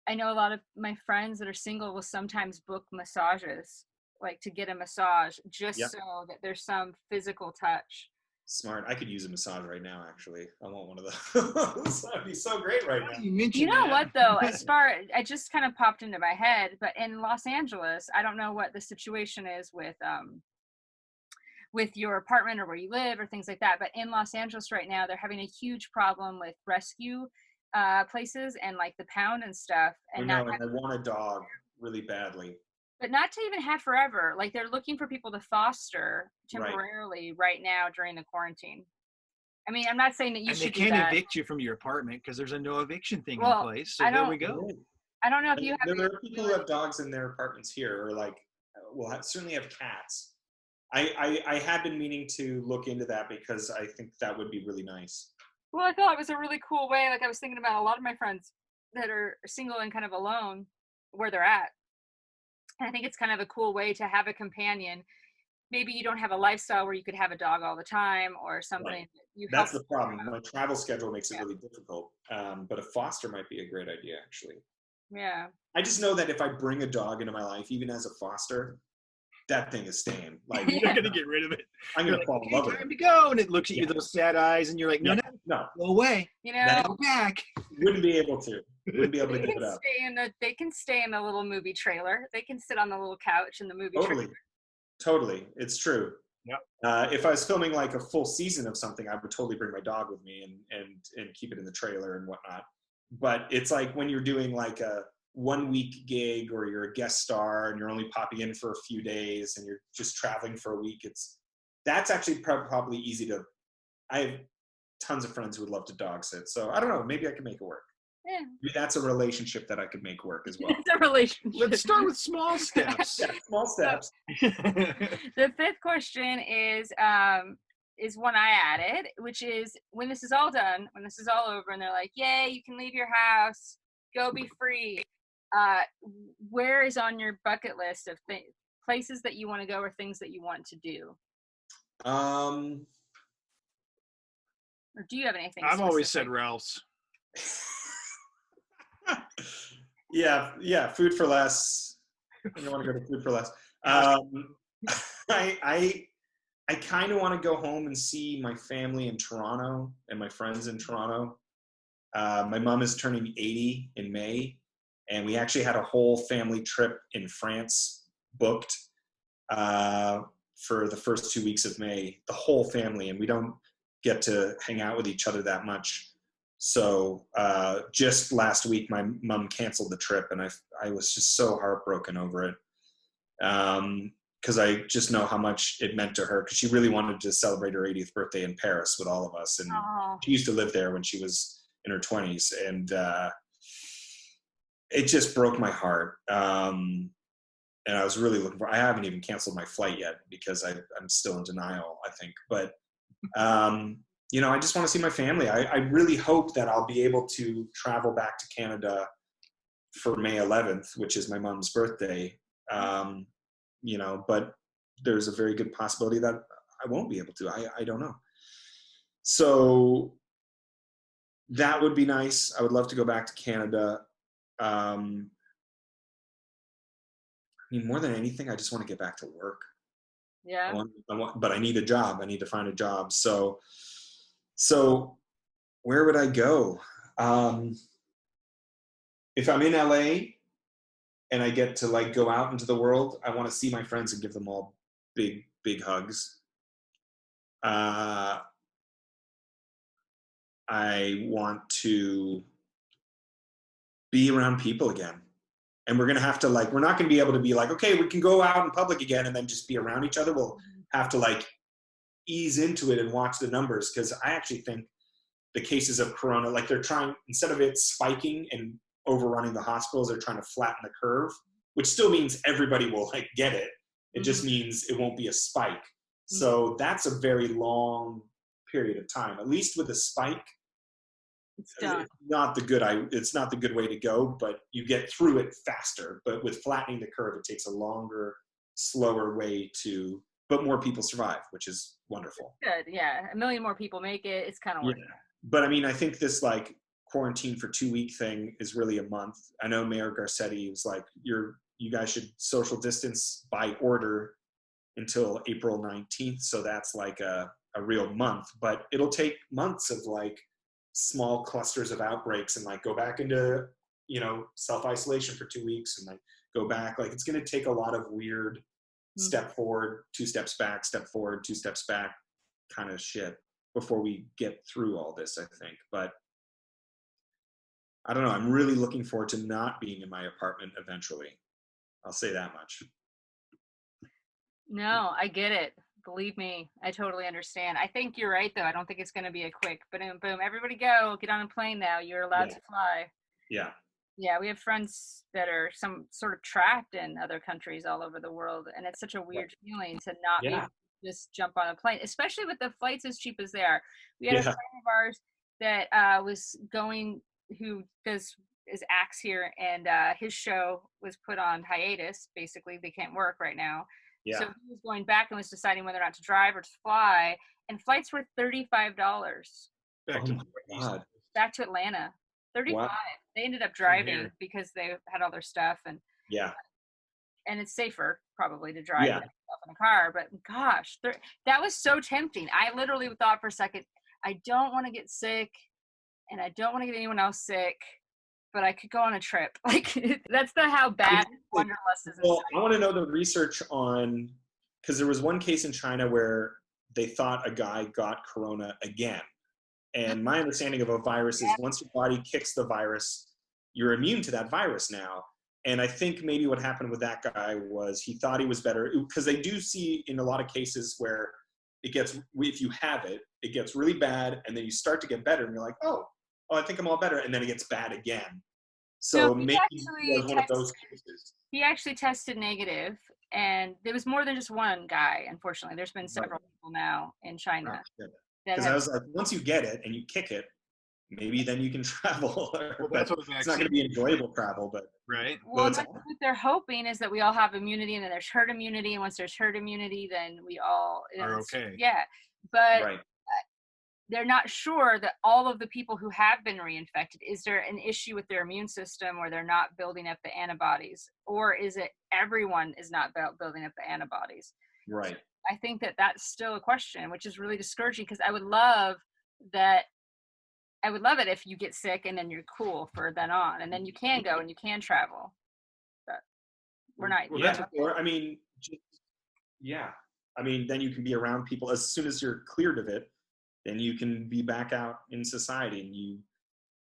I know a lot of my friends that are single will sometimes book massages, like to get a massage just so that there's some physical touch. Smart. I could use a massage right now, actually. I want one of those. That'd be so great right now. You know what, though? I just kind of popped into my head, but in Los Angeles, I don't know what the situation is with with your apartment or where you live or things like that. But in Los Angeles right now, they're having a huge problem with rescue places and like the pound and stuff. And I want a dog really badly. But not to even have forever. Like they're looking for people to foster temporarily right now during the quarantine. I mean, I'm not saying that you should do that. And they can't evict you from your apartment because there's a no eviction thing in place. So there we go. I don't know if you have. There are people who have dogs in their apartments here, or like, certainly have cats. I had been meaning to look into that because I think that would be really nice. Well, I thought it was a really cool way. Like I was thinking about a lot of my friends that are single and kind of alone where they're at. And I think it's kind of a cool way to have a companion. Maybe you don't have a lifestyle where you could have a dog all the time or something. Right. That's the problem. My travel schedule makes it really difficult. But a foster might be a great idea, actually. Yeah. I just know that if I bring a dog into my life, even as a foster, that thing is staying. Like you're not gonna get rid of it. I'm gonna fall in love with it. Time to go, and it looks at you with those sad eyes, and you're like, no, go away. You know, go back. Wouldn't be able to give it up. They can stay in the little movie trailer. They can sit on the little couch in the movie trailer. Totally, it's true. Yeah. If I was filming like a full season of something, I would totally bring my dog with me and keep it in the trailer and whatnot. But it's like when you're doing like a 1 week gig or you're a guest star and you're only popping in for a few days and you're just traveling for a week, that's actually probably easy to. I have tons of friends who would love to dog sit, so I don't know, maybe I can make it work. Yeah. Maybe that's a relationship that I could make work as well. It's a relationship. Let's start with small steps. Small steps. The fifth question is one I added, which is when this is all done, when this is all over and they're like, yay, you can leave your house, go be free. Where is on your bucket list of places that you want to go or things that you want to do? Or do you have anything I've specific? always said Ralph's. Yeah, food for less. I don't want to go to food for less. I kind of want to go home and see my family in Toronto and my friends in Toronto. My mom is turning 80 in May, and we actually had a whole family trip in France booked for the first 2 weeks of May, the whole family, and we don't get to hang out with each other that much. So just last week, my mom canceled the trip, and I was just so heartbroken over it because I just know how much it meant to her, because she really wanted to celebrate her 80th birthday in Paris with all of us, and she used to live there when she was in her 20s, and it just broke my heart. And I was really looking for. I haven't even canceled my flight yet because I'm still in denial, I think, but. I just want to see my family. I really hope that I'll be able to travel back to Canada for May 11th, which is my mom's birthday. But there's a very good possibility that I won't be able to. I don't know. So that would be nice. I would love to go back to Canada. More than anything, I just want to get back to work. Yeah. But I need a job. I need to find a job. So where would I go? If I'm in LA and I get to like go out into the world, I want to see my friends and give them all big, big hugs. I want to be around people again. And we're going to have to we're not going to be able to be like, okay, we can go out in public again and then just be around each other. We'll have to ease into it and watch the numbers, because I actually think the cases of corona, they're trying, instead of it spiking and overrunning the hospitals, they're trying to flatten the curve, which still means everybody will get it. It just means it won't be a spike. So that's a very long period of time. At least with a spike, it's not the good way to go, but you get through it faster. But with flattening the curve, it takes a longer, slower way to, but more people survive, which is wonderful. Good, yeah. 1 million more people make it. It's kind of worth it. But I think this quarantine for 2 week thing is really a month. I know Mayor Garcetti was like, you guys should social distance by order until April 19th. So that's a real month, but it'll take months of small clusters of outbreaks and go back into, self-isolation for 2 weeks and go back. It's going to take a lot of weird step forward, 2 steps back, step forward, 2 steps back kind of shit before we get through all this, I think. But I don't know. I'm really looking forward to not being in my apartment eventually. I'll say that much. No, I get it. Believe me, I totally understand. I think you're right, though. I don't think it's going to be a quick boom, boom. Everybody go, get on a plane now. You're allowed to fly. Yeah. Yeah, we have friends that are some sort of trapped in other countries all over the world, and it's such a weird feeling to not be able to just jump on a plane, especially with the flights as cheap as they are. We had a friend of ours that was going, who is acts here, and his show was put on hiatus. Basically, they can't work right now. Yeah. So he was going back and was deciding whether or not to drive or to fly, and flights were $35. Back to Atlanta. 35. Wow. They ended up driving because they had all their stuff, and it's safer probably to drive than in a car. But gosh, that was so tempting. I literally thought for a second, I don't want to get sick, and I don't want to get anyone else sick, but I could go on a trip. Like that's how bad Wanderlust is. Well, I want to know the research on, because there was one case in China where they thought a guy got corona again. And my understanding of a virus is once your body kicks the virus, you're immune to that virus now. And I think maybe what happened with that guy was he thought he was better, because they do see in a lot of cases where it gets, if you have it, it gets really bad, and then you start to get better, and you're like, oh, I think I'm all better, and then it gets bad again. So maybe it was one of those cases. He actually tested negative, and there was more than just one guy, unfortunately. There's been several people now in China. Because I was like, once you get it and you kick it, maybe then you can travel. Well, that's what it's not going to be enjoyable travel, but right. Well, that's what they're hoping is that we all have immunity, and then there's herd immunity, and once there's herd immunity, then we all are okay. Yeah, but they're not sure that all of the people who have been reinfected, is there an issue with their immune system, or they're not building up the antibodies, or is it everyone is not building up the antibodies? Right. I think that that's still a question, which is really discouraging, because I would love it if you get sick and then you're cool for then on, and then you can go and you can travel. But we're not. Or I mean, I mean, then you can be around people as soon as you're cleared of it. Then you can be back out in society, and you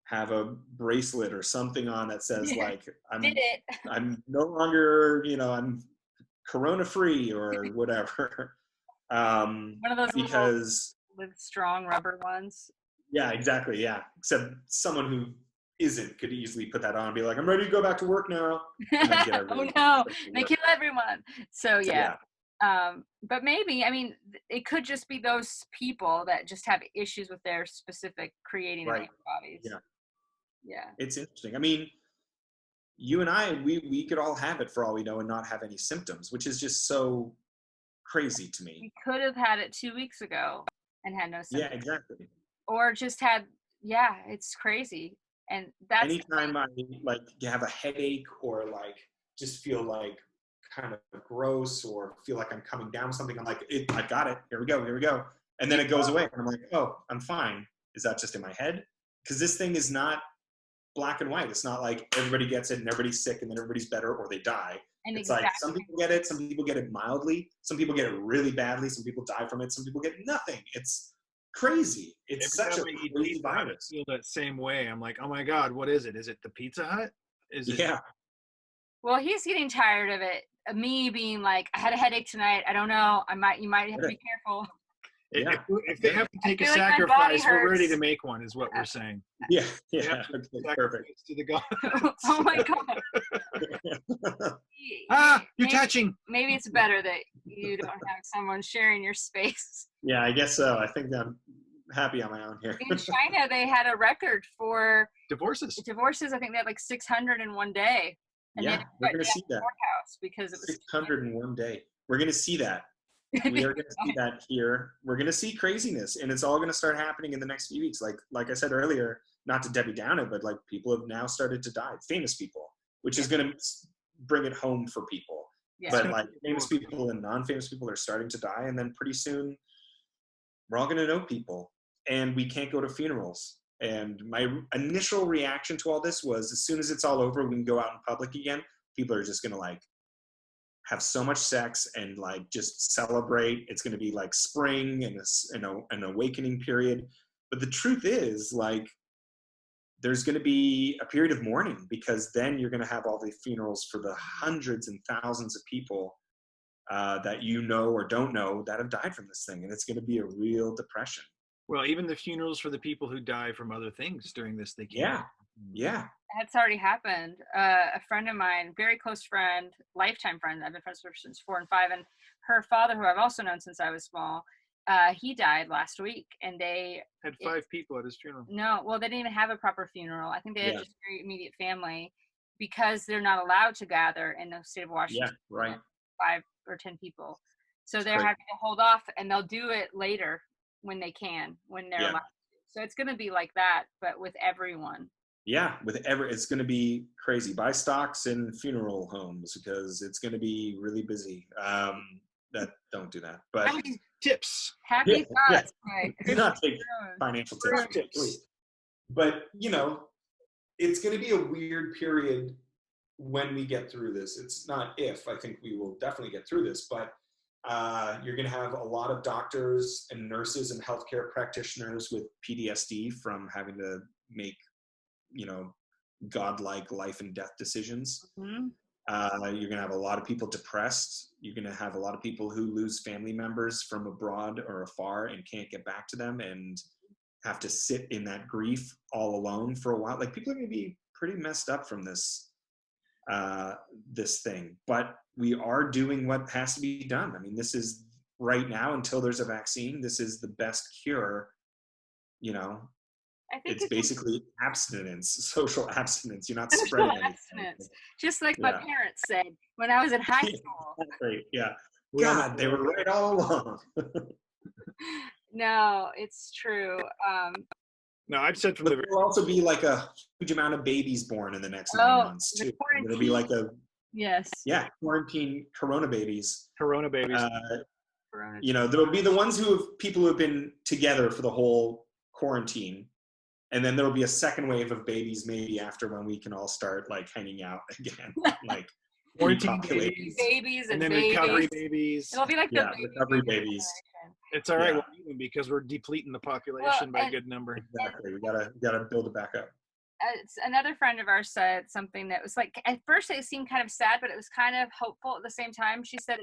have a bracelet or something on that says like, I'm no longer, I'm corona free or whatever. One of those because with strong rubber ones. Yeah, exactly. Yeah. Except someone who isn't could easily put that on and be like, I'm ready to go back to work now. And then get oh no, they kill everyone. So yeah. But maybe, I mean, it could just be those people that just have issues with their specific creating antibodies. Yeah. It's interesting. I mean, you and I, we could all have it for all we know and not have any symptoms, which is just so crazy to me. We could have had it 2 weeks ago and had no symptoms. Yeah, exactly. Or just had, it's crazy. And that's anytime I like have a headache or like just feel like kind of gross or feel like I'm coming down with something, I'm like, I got it. Here we go. And then it goes away. And I'm like, oh, I'm fine. Is that just in my head? Because this thing is not black and white. It's not like everybody gets it and everybody's sick and then everybody's better or they die. And it's like some people get it, some people get it mildly, some people get it really badly, some people die from it, some people get nothing. It's crazy. It's every such time a crazy virus. I feel that same way. I'm like, oh my God, what is it? Is it the Pizza Hut? Is it? Yeah. Well, he's getting tired of it. Of me being like, I had a headache tonight. I don't know. You might have to be careful. If they have to take a sacrifice, we're ready to make one, is what we're saying. Yeah. Okay, perfect. To the God. Oh my God. You're touching. Maybe it's better that you don't have someone sharing your space. Yeah, I guess so. I think I'm happy on my own here. In China, they had a record for divorces. I think they had like 600 in one day. And we're going to see that. Because it was 600 in one day. We're going to see that. We are going to see that here. We're going to see craziness, and it's all going to start happening in the next few weeks. Like I said earlier, not to Debbie Down it, but like people have now started to die, famous people, which is going to bring it home for people. Yeah. But like famous people and non-famous people are starting to die, and then pretty soon we're all going to know people, and we can't go to funerals. And my initial reaction to all this was, as soon as it's all over, we can go out in public again. People are just going to like have so much sex and like just celebrate. It's going to be like spring and an awakening period. But the truth is, like, there's going to be a period of mourning, because then you're going to have all the funerals for the hundreds and thousands of people that you know or don't know that have died from this thing. And it's going to be a real depression. Well, even the funerals for the people who die from other things during this, they can't. Yeah. That's already happened. A friend of mine, very close friend, lifetime friend, I've been friends with her since 4 and 5, and her father, who I've also known since I was small, he died last week, and they had 5 people at his funeral. No, well, they didn't even have a proper funeral. I think they had just very immediate family, because they're not allowed to gather in the state of Washington. Yeah, right. 5 or 10 people, so they're having to hold off, and they'll do it later when they can, when they're allowed to. So it's going to be like that, but with everyone. Yeah, it's going to be crazy. Buy stocks in funeral homes, because it's going to be really busy. Don't do that. But tips. Happy thoughts. Right. Do not take financial tips, please. But it's going to be a weird period when we get through this. It's not if. I think we will definitely get through this, but you're going to have a lot of doctors and nurses and healthcare practitioners with PTSD from having to make godlike life and death decisions. Mm-hmm. You're going to have a lot of people depressed. You're going to have a lot of people who lose family members from abroad or afar and can't get back to them, and have to sit in that grief all alone for a while. Like, people are going to be pretty messed up from this thing, but we are doing what has to be done. I mean, this is right now, until there's a vaccine, this is the best cure. I think it's basically abstinence, social abstinence. You're not spreading anything. Just like my parents said when I was in high school. Right. Yeah. God, they were right all along. No, it's true. No, I've said from there will also be like a huge amount of babies born in the next 9 months too. There'll be like quarantine corona babies. Corona babies. There'll be the ones people who have been together for the whole quarantine. And then there'll be a second wave of babies maybe after, when we can all start like hanging out again, like quarantine babies and then babies. Recovery babies. It'll be like the recovery babies. It's all right, because we're depleting the population by a good number. Exactly, we gotta build it back up. Another friend of ours said something that was like, at first it seemed kind of sad, but it was kind of hopeful at the same time. She said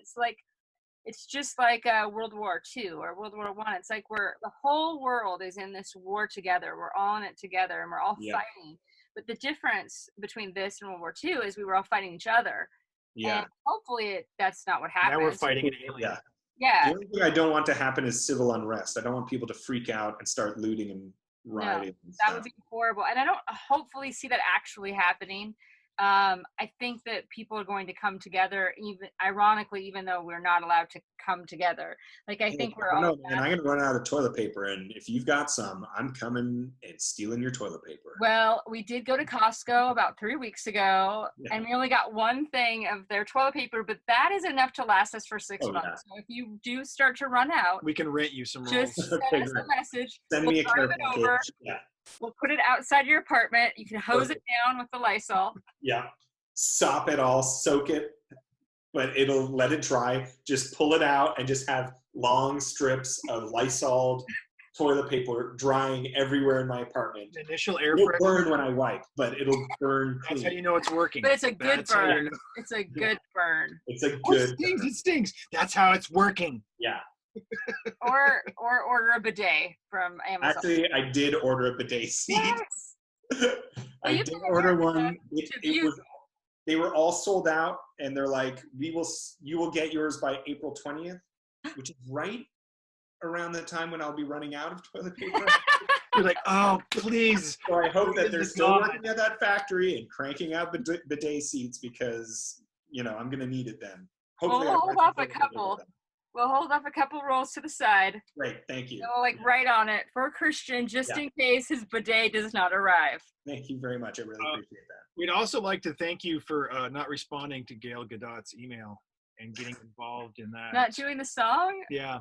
it's just like World War II or World War I. It's like the whole world is in this war together. We're all in it together, and we're all fighting. But the difference between this and World War II is we were all fighting each other. Yeah. And hopefully that's not what happened. Now we're fighting an alien. Yeah. The only thing I don't want to happen is civil unrest. I don't want people to freak out and start looting and rioting. No, that would be horrible. And I don't hopefully see that actually happening. I think that people are going to come together, even though we're not allowed to come together. Like, I think we're all. And I'm going to run out of toilet paper, and if you've got some, I'm coming and stealing your toilet paper. Well, we did go to Costco about 3 weeks ago, and we only got one thing of their toilet paper, but that is enough to last us for 6 months. Yeah. So if you do start to run out, we can rent you some rolls. Just send us a message. Send me a care package. Yeah. We'll put it outside your apartment. You can hose it down with the Lysol. Yeah. Sop it all, soak it, but it'll let it dry. Just pull it out and just have long strips of Lysol toilet paper drying everywhere in my apartment. The initial air pressure. It'll burn when I wipe, but it'll burn clean. That's how you know it's working. But it's a good burn. It's a good burn. It's a good burn. It stings. That's how it's working. Yeah. or order a bidet from Amazon. Actually, I did order a bidet seat. Yes. I did order one. They were all sold out, and they're like, you will get yours by April 20th, which is right around the time when I'll be running out of toilet paper. You're like, oh, please. So I hope that they're still working at that factory and cranking out bidet seats, because I'm going to need it then. Hopefully, we'll hold off a couple. We'll hold off a couple rolls to the side. Great, thank you. We'll write on it for Kristian, just in case his bidet does not arrive. Thank you very much. I really appreciate that. We'd also like to thank you for not responding to Gail Gadot's email and getting involved in that. Not doing the song? Yeah.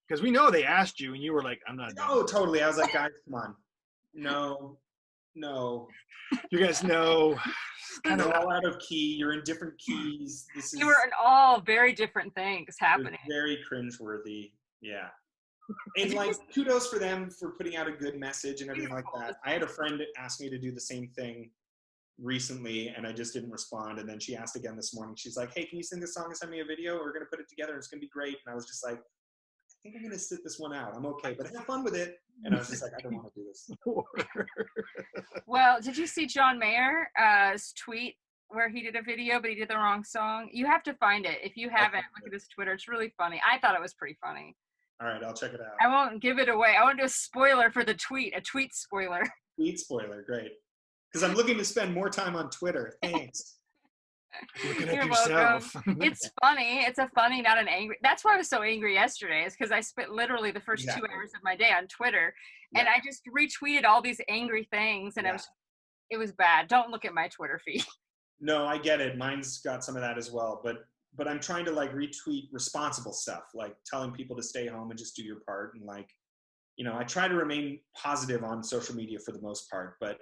Because we know they asked you, and you were like, I'm not doing totally. I was like, guys, come on. No, no. You guys know. Kind of all out of key. You're in different keys. You were in all very different things happening. Very cringeworthy. Yeah. And like, kudos for them for putting out a good message and everything like that. I had a friend ask me to do the same thing recently, and I just didn't respond. And then she asked again this morning. She's like, "Hey, can you sing this song and send me a video? We're gonna put it together. It's gonna be great." And I was just like, "I think I'm gonna sit this one out. I'm okay, but have fun with it." And I was just like, "I don't want to do this." Well, did you see John Mayer's tweet where he did a video, but he did the wrong song? You have to find it. If you haven't, look at his Twitter. It's really funny. I thought it was pretty funny. All right, I'll check it out. I won't give it away. I won't do a spoiler for the tweet. A tweet spoiler. Tweet spoiler, great. Because I'm looking to spend more time on Twitter. Thanks. Looking You're at yourself. welcome. It's funny. It's a funny, not an angry. That's why I was so angry yesterday, is because I spent literally the first 2 hours of my day on Twitter, and I just retweeted all these angry things, and it was bad. Don't look at my Twitter feed. No, I get it. Mine's got some of that as well, but I'm trying to like retweet responsible stuff, like telling people to stay home and just do your part, and like, you know, I try to remain positive on social media for the most part, but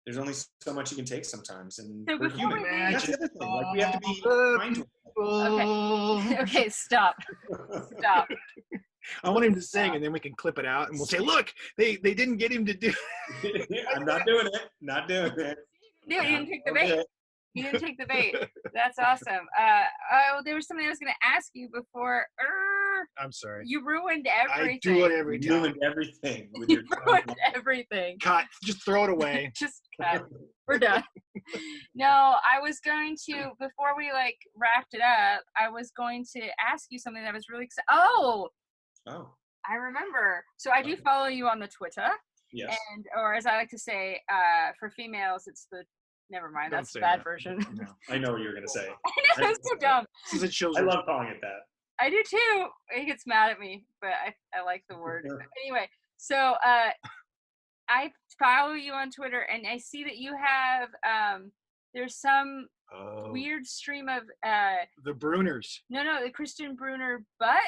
there's only so much you can take sometimes, and So we're human. That's the other thing. Like, we have to be kind to Okay. Okay, stop. Stop. I want him to sing, and then we can clip it out, and we'll say, "Look, they didn't get him to do." I'm not doing it. Not doing it. No, you didn't take the bait. You didn't take the bait. That's awesome. There was something I was going to ask you before. I'm sorry. You ruined everything. I do it every time. Ruined everything. With You ruined everything. Cut. Just throw it away. Just cut. We're done. No, I was going to, before we like wrapped it up, I was going to ask you something that was really exciting. Oh, I remember. So I do follow you on the Twitter. Yes. And, or as I like to say, for females, it's the, never mind, that's the bad version. No. I know what you're going to say. I know, it's so dumb. This is a children. I love calling it that. I do too. He gets mad at me, but I like the word. Anyway, so I follow you on Twitter, and I see that you have there's some weird stream of the Bruners. No, the Kristian Bruun butt.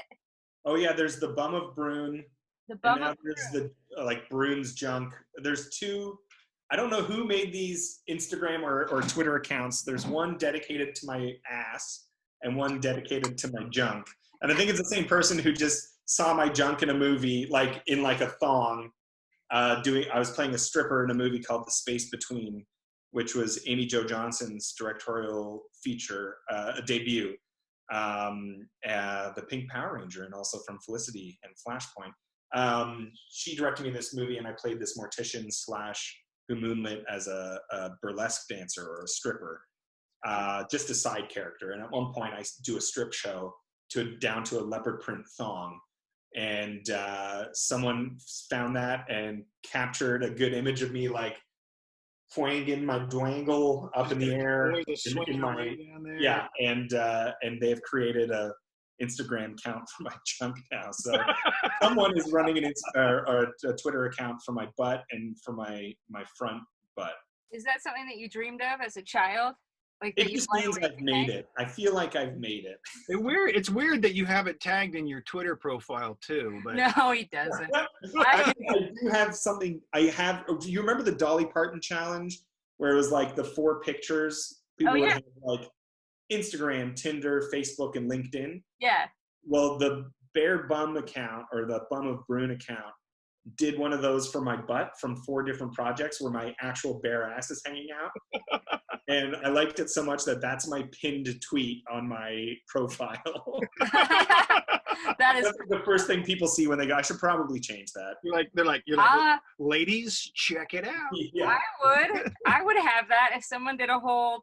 Oh yeah, there's the bum of Bruun. The bum and of there's Bruun. the like Bruun's junk. There's two. I don't know who made these Instagram or Twitter accounts. There's one dedicated to my ass and one dedicated to my junk. And I think it's the same person who just saw my junk in a movie, like in like a thong. I was playing a stripper in a movie called The Space Between, which was Amy Jo Johnson's directorial feature, a debut. The Pink Power Ranger, and also from Felicity and Flashpoint. She directed me in this movie, and I played this mortician / who moonlit as a burlesque dancer or a stripper, just a side character. And at one point I do a strip show down to a leopard print thong. And someone found that and captured a good image of me, like twanging my dwangle up in the air. And they've created a Instagram account for my junk now. So someone is running a Twitter account for my butt and for my front butt. Is that something that you dreamed of as a child? Like it just means I've made it. I feel like I've made it. It's weird that you have it tagged in your Twitter profile too. But no, he doesn't. I do have something. Do you remember the Dolly Parton challenge where it was like the 4 pictures? People would have like Instagram, Tinder, Facebook, and LinkedIn. Yeah. Well, the Bare Bum account or the Bum of Bruun account did one of those for my butt from 4 different projects where my actual bare ass is hanging out. And I liked it so much that that's my pinned tweet on my profile. That is that's the first thing people see when they go, I should probably change that. You're like, ladies, check it out. Yeah. I would have that if someone did a whole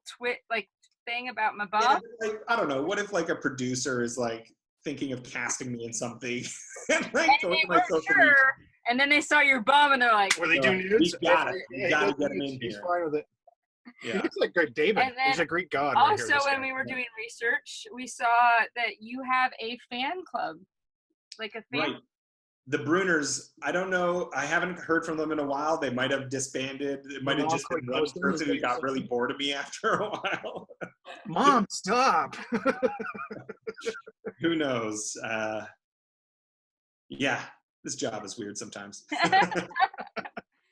thing about my bum. Yeah, like, I don't know. What if like a producer is like thinking of casting me in something and like going to my social media. And then they saw your bum and they're like, "Were they doing nudes? We got it. We got to get him in here." He's fine with it. Yeah. He looks like great David. He's a Greek god. Also, when we were doing research, we saw that you have a fan club, like a fan. Right. The Bruners, I don't know. I haven't heard from them in a while. They might have disbanded. It might have just been one person who got really bored of me after a while. Mom, stop. Who knows? Yeah, this job is weird sometimes.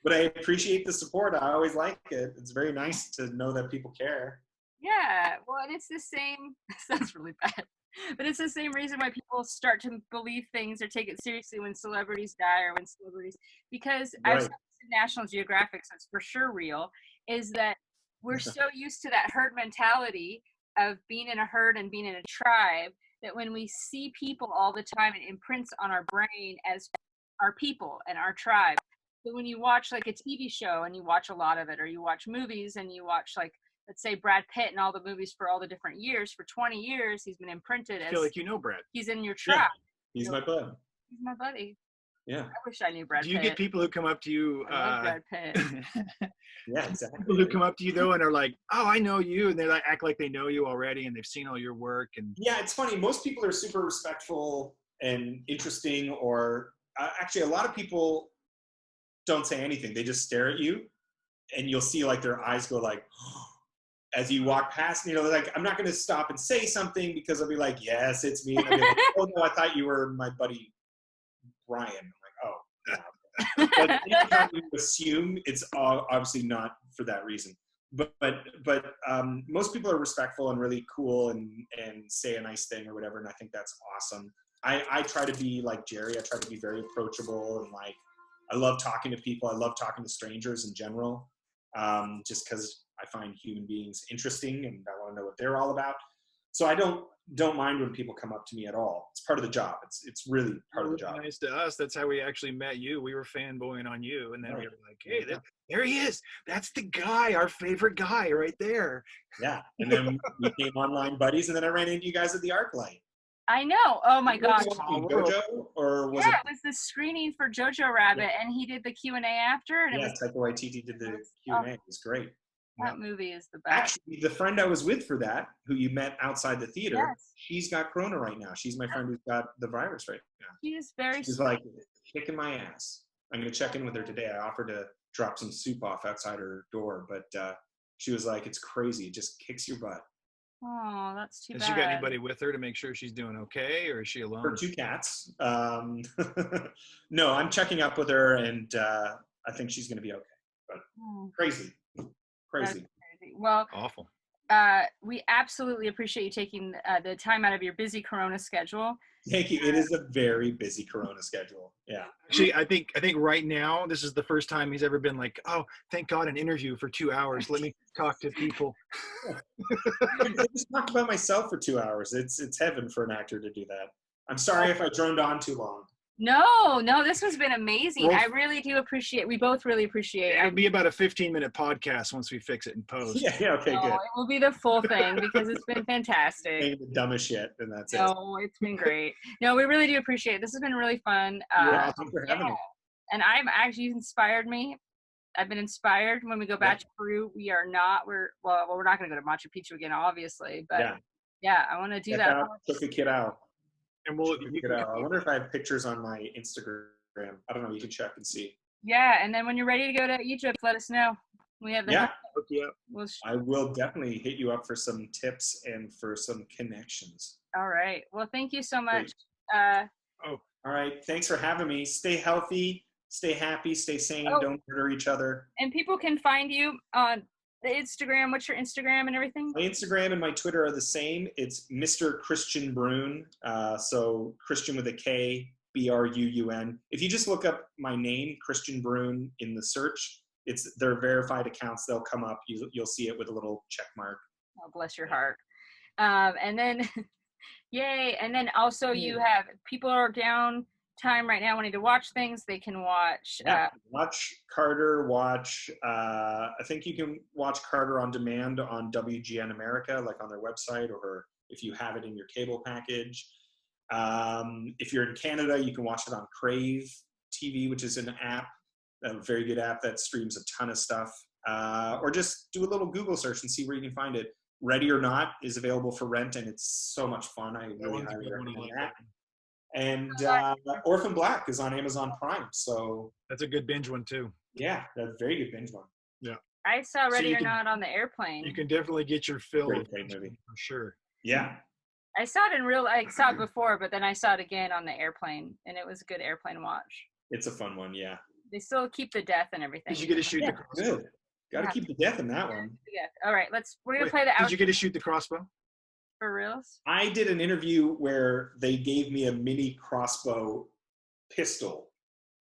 But I appreciate the support. I always like it. It's very nice to know that people care. Yeah, well, and it's the same. Sounds really bad, but it's the same reason why people start to believe things or take it seriously when celebrities die or when celebrities. Because I've Right. seen National Geographic, so it's for sure real. Is that we're so used to that herd mentality of being in a herd and being in a tribe that when we see people all the time, it imprints on our brain as our people and our tribe. But when you watch like a TV show and you watch a lot of it, or you watch movies and you watch like, let's say Brad Pitt and all the movies for all the different years, for 20 years, he's been imprinted as, I feel like you know Brad. he's in your tribe. He's my bud. He's my buddy. Yeah. I wish I knew Brad Pitt. Do you get people who come up to you? I love Brad Pitt. Yeah, exactly. People who come up to you though and are like, "Oh, I know you," and they like act like they know you already and they've seen all your work. And yeah, it's funny. Most people are super respectful and interesting, or actually, a lot of people don't say anything. They just stare at you, and you'll see like their eyes go like. As you walk past, you know, like, I'm not going to stop and say something because I'll be like, yes, it's me. And I'll be like, oh, no, I thought you were my buddy, Brian. I'm like, oh, yeah. But anytime you assume, it's obviously not for that reason. But most people are respectful and really cool and say a nice thing or whatever. And I think that's awesome. I try to be like Jerry. I try to be very approachable and like, I love talking to people. I love talking to strangers in general, just because I find human beings interesting and I want to know what they're all about. So I don't mind when people come up to me at all. It's part of the job. It's really part of the job. Nice to us. That's how we actually met you. We were fanboying on you, and then we were like, "Hey, there he is. That's the guy, our favorite guy, right there." Yeah, and then we became online buddies, and then I ran into you guys at the ArcLight. I know. Oh my gosh. Jojo, or was it was the screening for Jojo Rabbit, and he did the Q&A after. And yeah, it was Taika Waititi did the Q&A. It was great. That movie is the best. Actually, the friend I was with for that, who you met outside the theater, yes. She's got corona right now. She's my friend who's got the virus right now. She is very She's like kicking my ass. I'm going to check in with her today. I offered to drop some soup off outside her door, but she was like, it's crazy. It just kicks your butt. Oh, that's too bad. Has she got anybody with her to make sure she's doing okay, or is she alone? Her 2 cats. No, I'm checking up with her, and I think she's going to be okay. But crazy. Crazy. Well, awful. We absolutely appreciate you taking the time out of your busy Corona schedule. Thank you. It is a very busy Corona schedule. Yeah. Actually, I think right now this is the first time he's ever been like, "Oh, thank God, an interview for 2 hours. Let me talk to people." I just talked about myself for 2 hours. It's heaven for an actor to do that. I'm sorry if I droned on too long. No, this has been amazing. Well, I really do appreciate. We both really appreciate. It'll be about a 15-minute podcast once we fix it in post. Yeah, okay, good. It will be the full thing because it's been fantastic. Maybe the dumbest shit, and that's it. No, it's been great. No, we really do appreciate it. This has been really fun. Awesome for having me. And I'm actually inspired me. I've been inspired. When we go back to Peru, we're not going to go to Machu Picchu again, obviously. But yeah I want to do that. Took a kid out. And I wonder if I have pictures on my Instagram. I don't know. You can check and see. Yeah, and then when you're ready to go to Egypt, let us know. We have the I will definitely hit you up for some tips and for some connections. All right. Well, thank you so much. All right. Thanks for having me. Stay healthy. Stay happy. Stay sane. Don't murder each other. And people can find you on the Instagram. What's your Instagram and everything? My Instagram and my Twitter are the same. It's Mr. Kristian Bruun. So Christian with a K, Bruun. If you just look up my name, Kristian Bruun, in the search, they're verified accounts. They'll come up. You'll see it with a little check mark. Oh, bless your heart. And then, yay. And then also you have people are down time right now wanting to watch things. They can watch watch Carter, I think you can watch Carter on demand on WGN America, like on their website, or if you have it in your cable package. If you're in Canada, you can watch it on Crave TV, which is an app, a very good app that streams a ton of stuff, or just do a little Google search and see where you can find it. Ready or Not is available for rent, and it's so much fun. I really highly recommend that. And Orphan Black is on Amazon Prime, so that's a good binge one too. Yeah, that's a very good binge one. Yeah, I saw Ready or Not on the airplane. You can definitely get your fill. Great movie for sure. Yeah, I saw it I saw it before, but then I saw it again on the airplane, and it was a good airplane watch. It's a fun one, yeah. They still keep the death and everything. Did you get to shoot the crossbow? Good. Got to keep the death in that one. Yeah. All right, we're gonna play the outro. Did you get to shoot the crossbow? For reals? I did an interview where they gave me a mini crossbow pistol.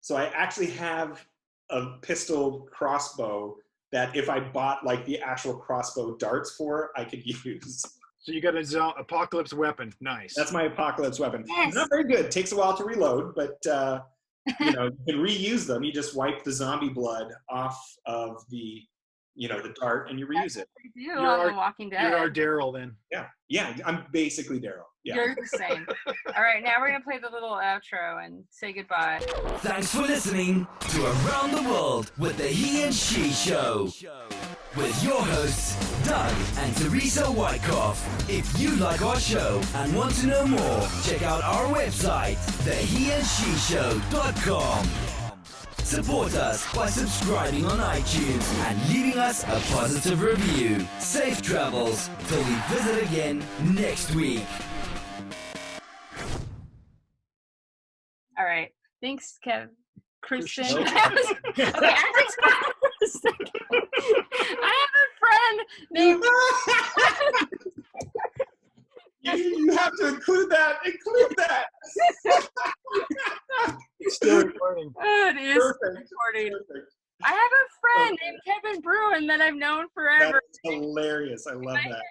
So I actually have a pistol crossbow that if I bought like the actual crossbow darts for, I could use. So you got a apocalypse weapon. Nice. That's my apocalypse weapon. Yes. Not very good. Takes a while to reload, but you know, you can reuse them. You just wipe the zombie blood off of the, you know, the dart, and you reuse it. You're on The Walking Dead. You're our Daryl then. Yeah. I'm basically Daryl. Yeah. You're the same. All right, now we're gonna play the little outro and say goodbye. Thanks for listening to Around the World with the He and She Show. With your hosts, Doug and Teresa Wyckoff. If you like our show and want to know more, check out our website, theheandseshow.com. Support us by subscribing on iTunes and leaving us a positive review. Safe travels till we visit again next week. All right. Thanks, Kristian. Okay. Okay, I have a friend named. You have to include that. Include that. It's still recording. Oh, it is recording. Perfect. I have a friend named Kristian Bruun that I've known forever. That's hilarious. I love that.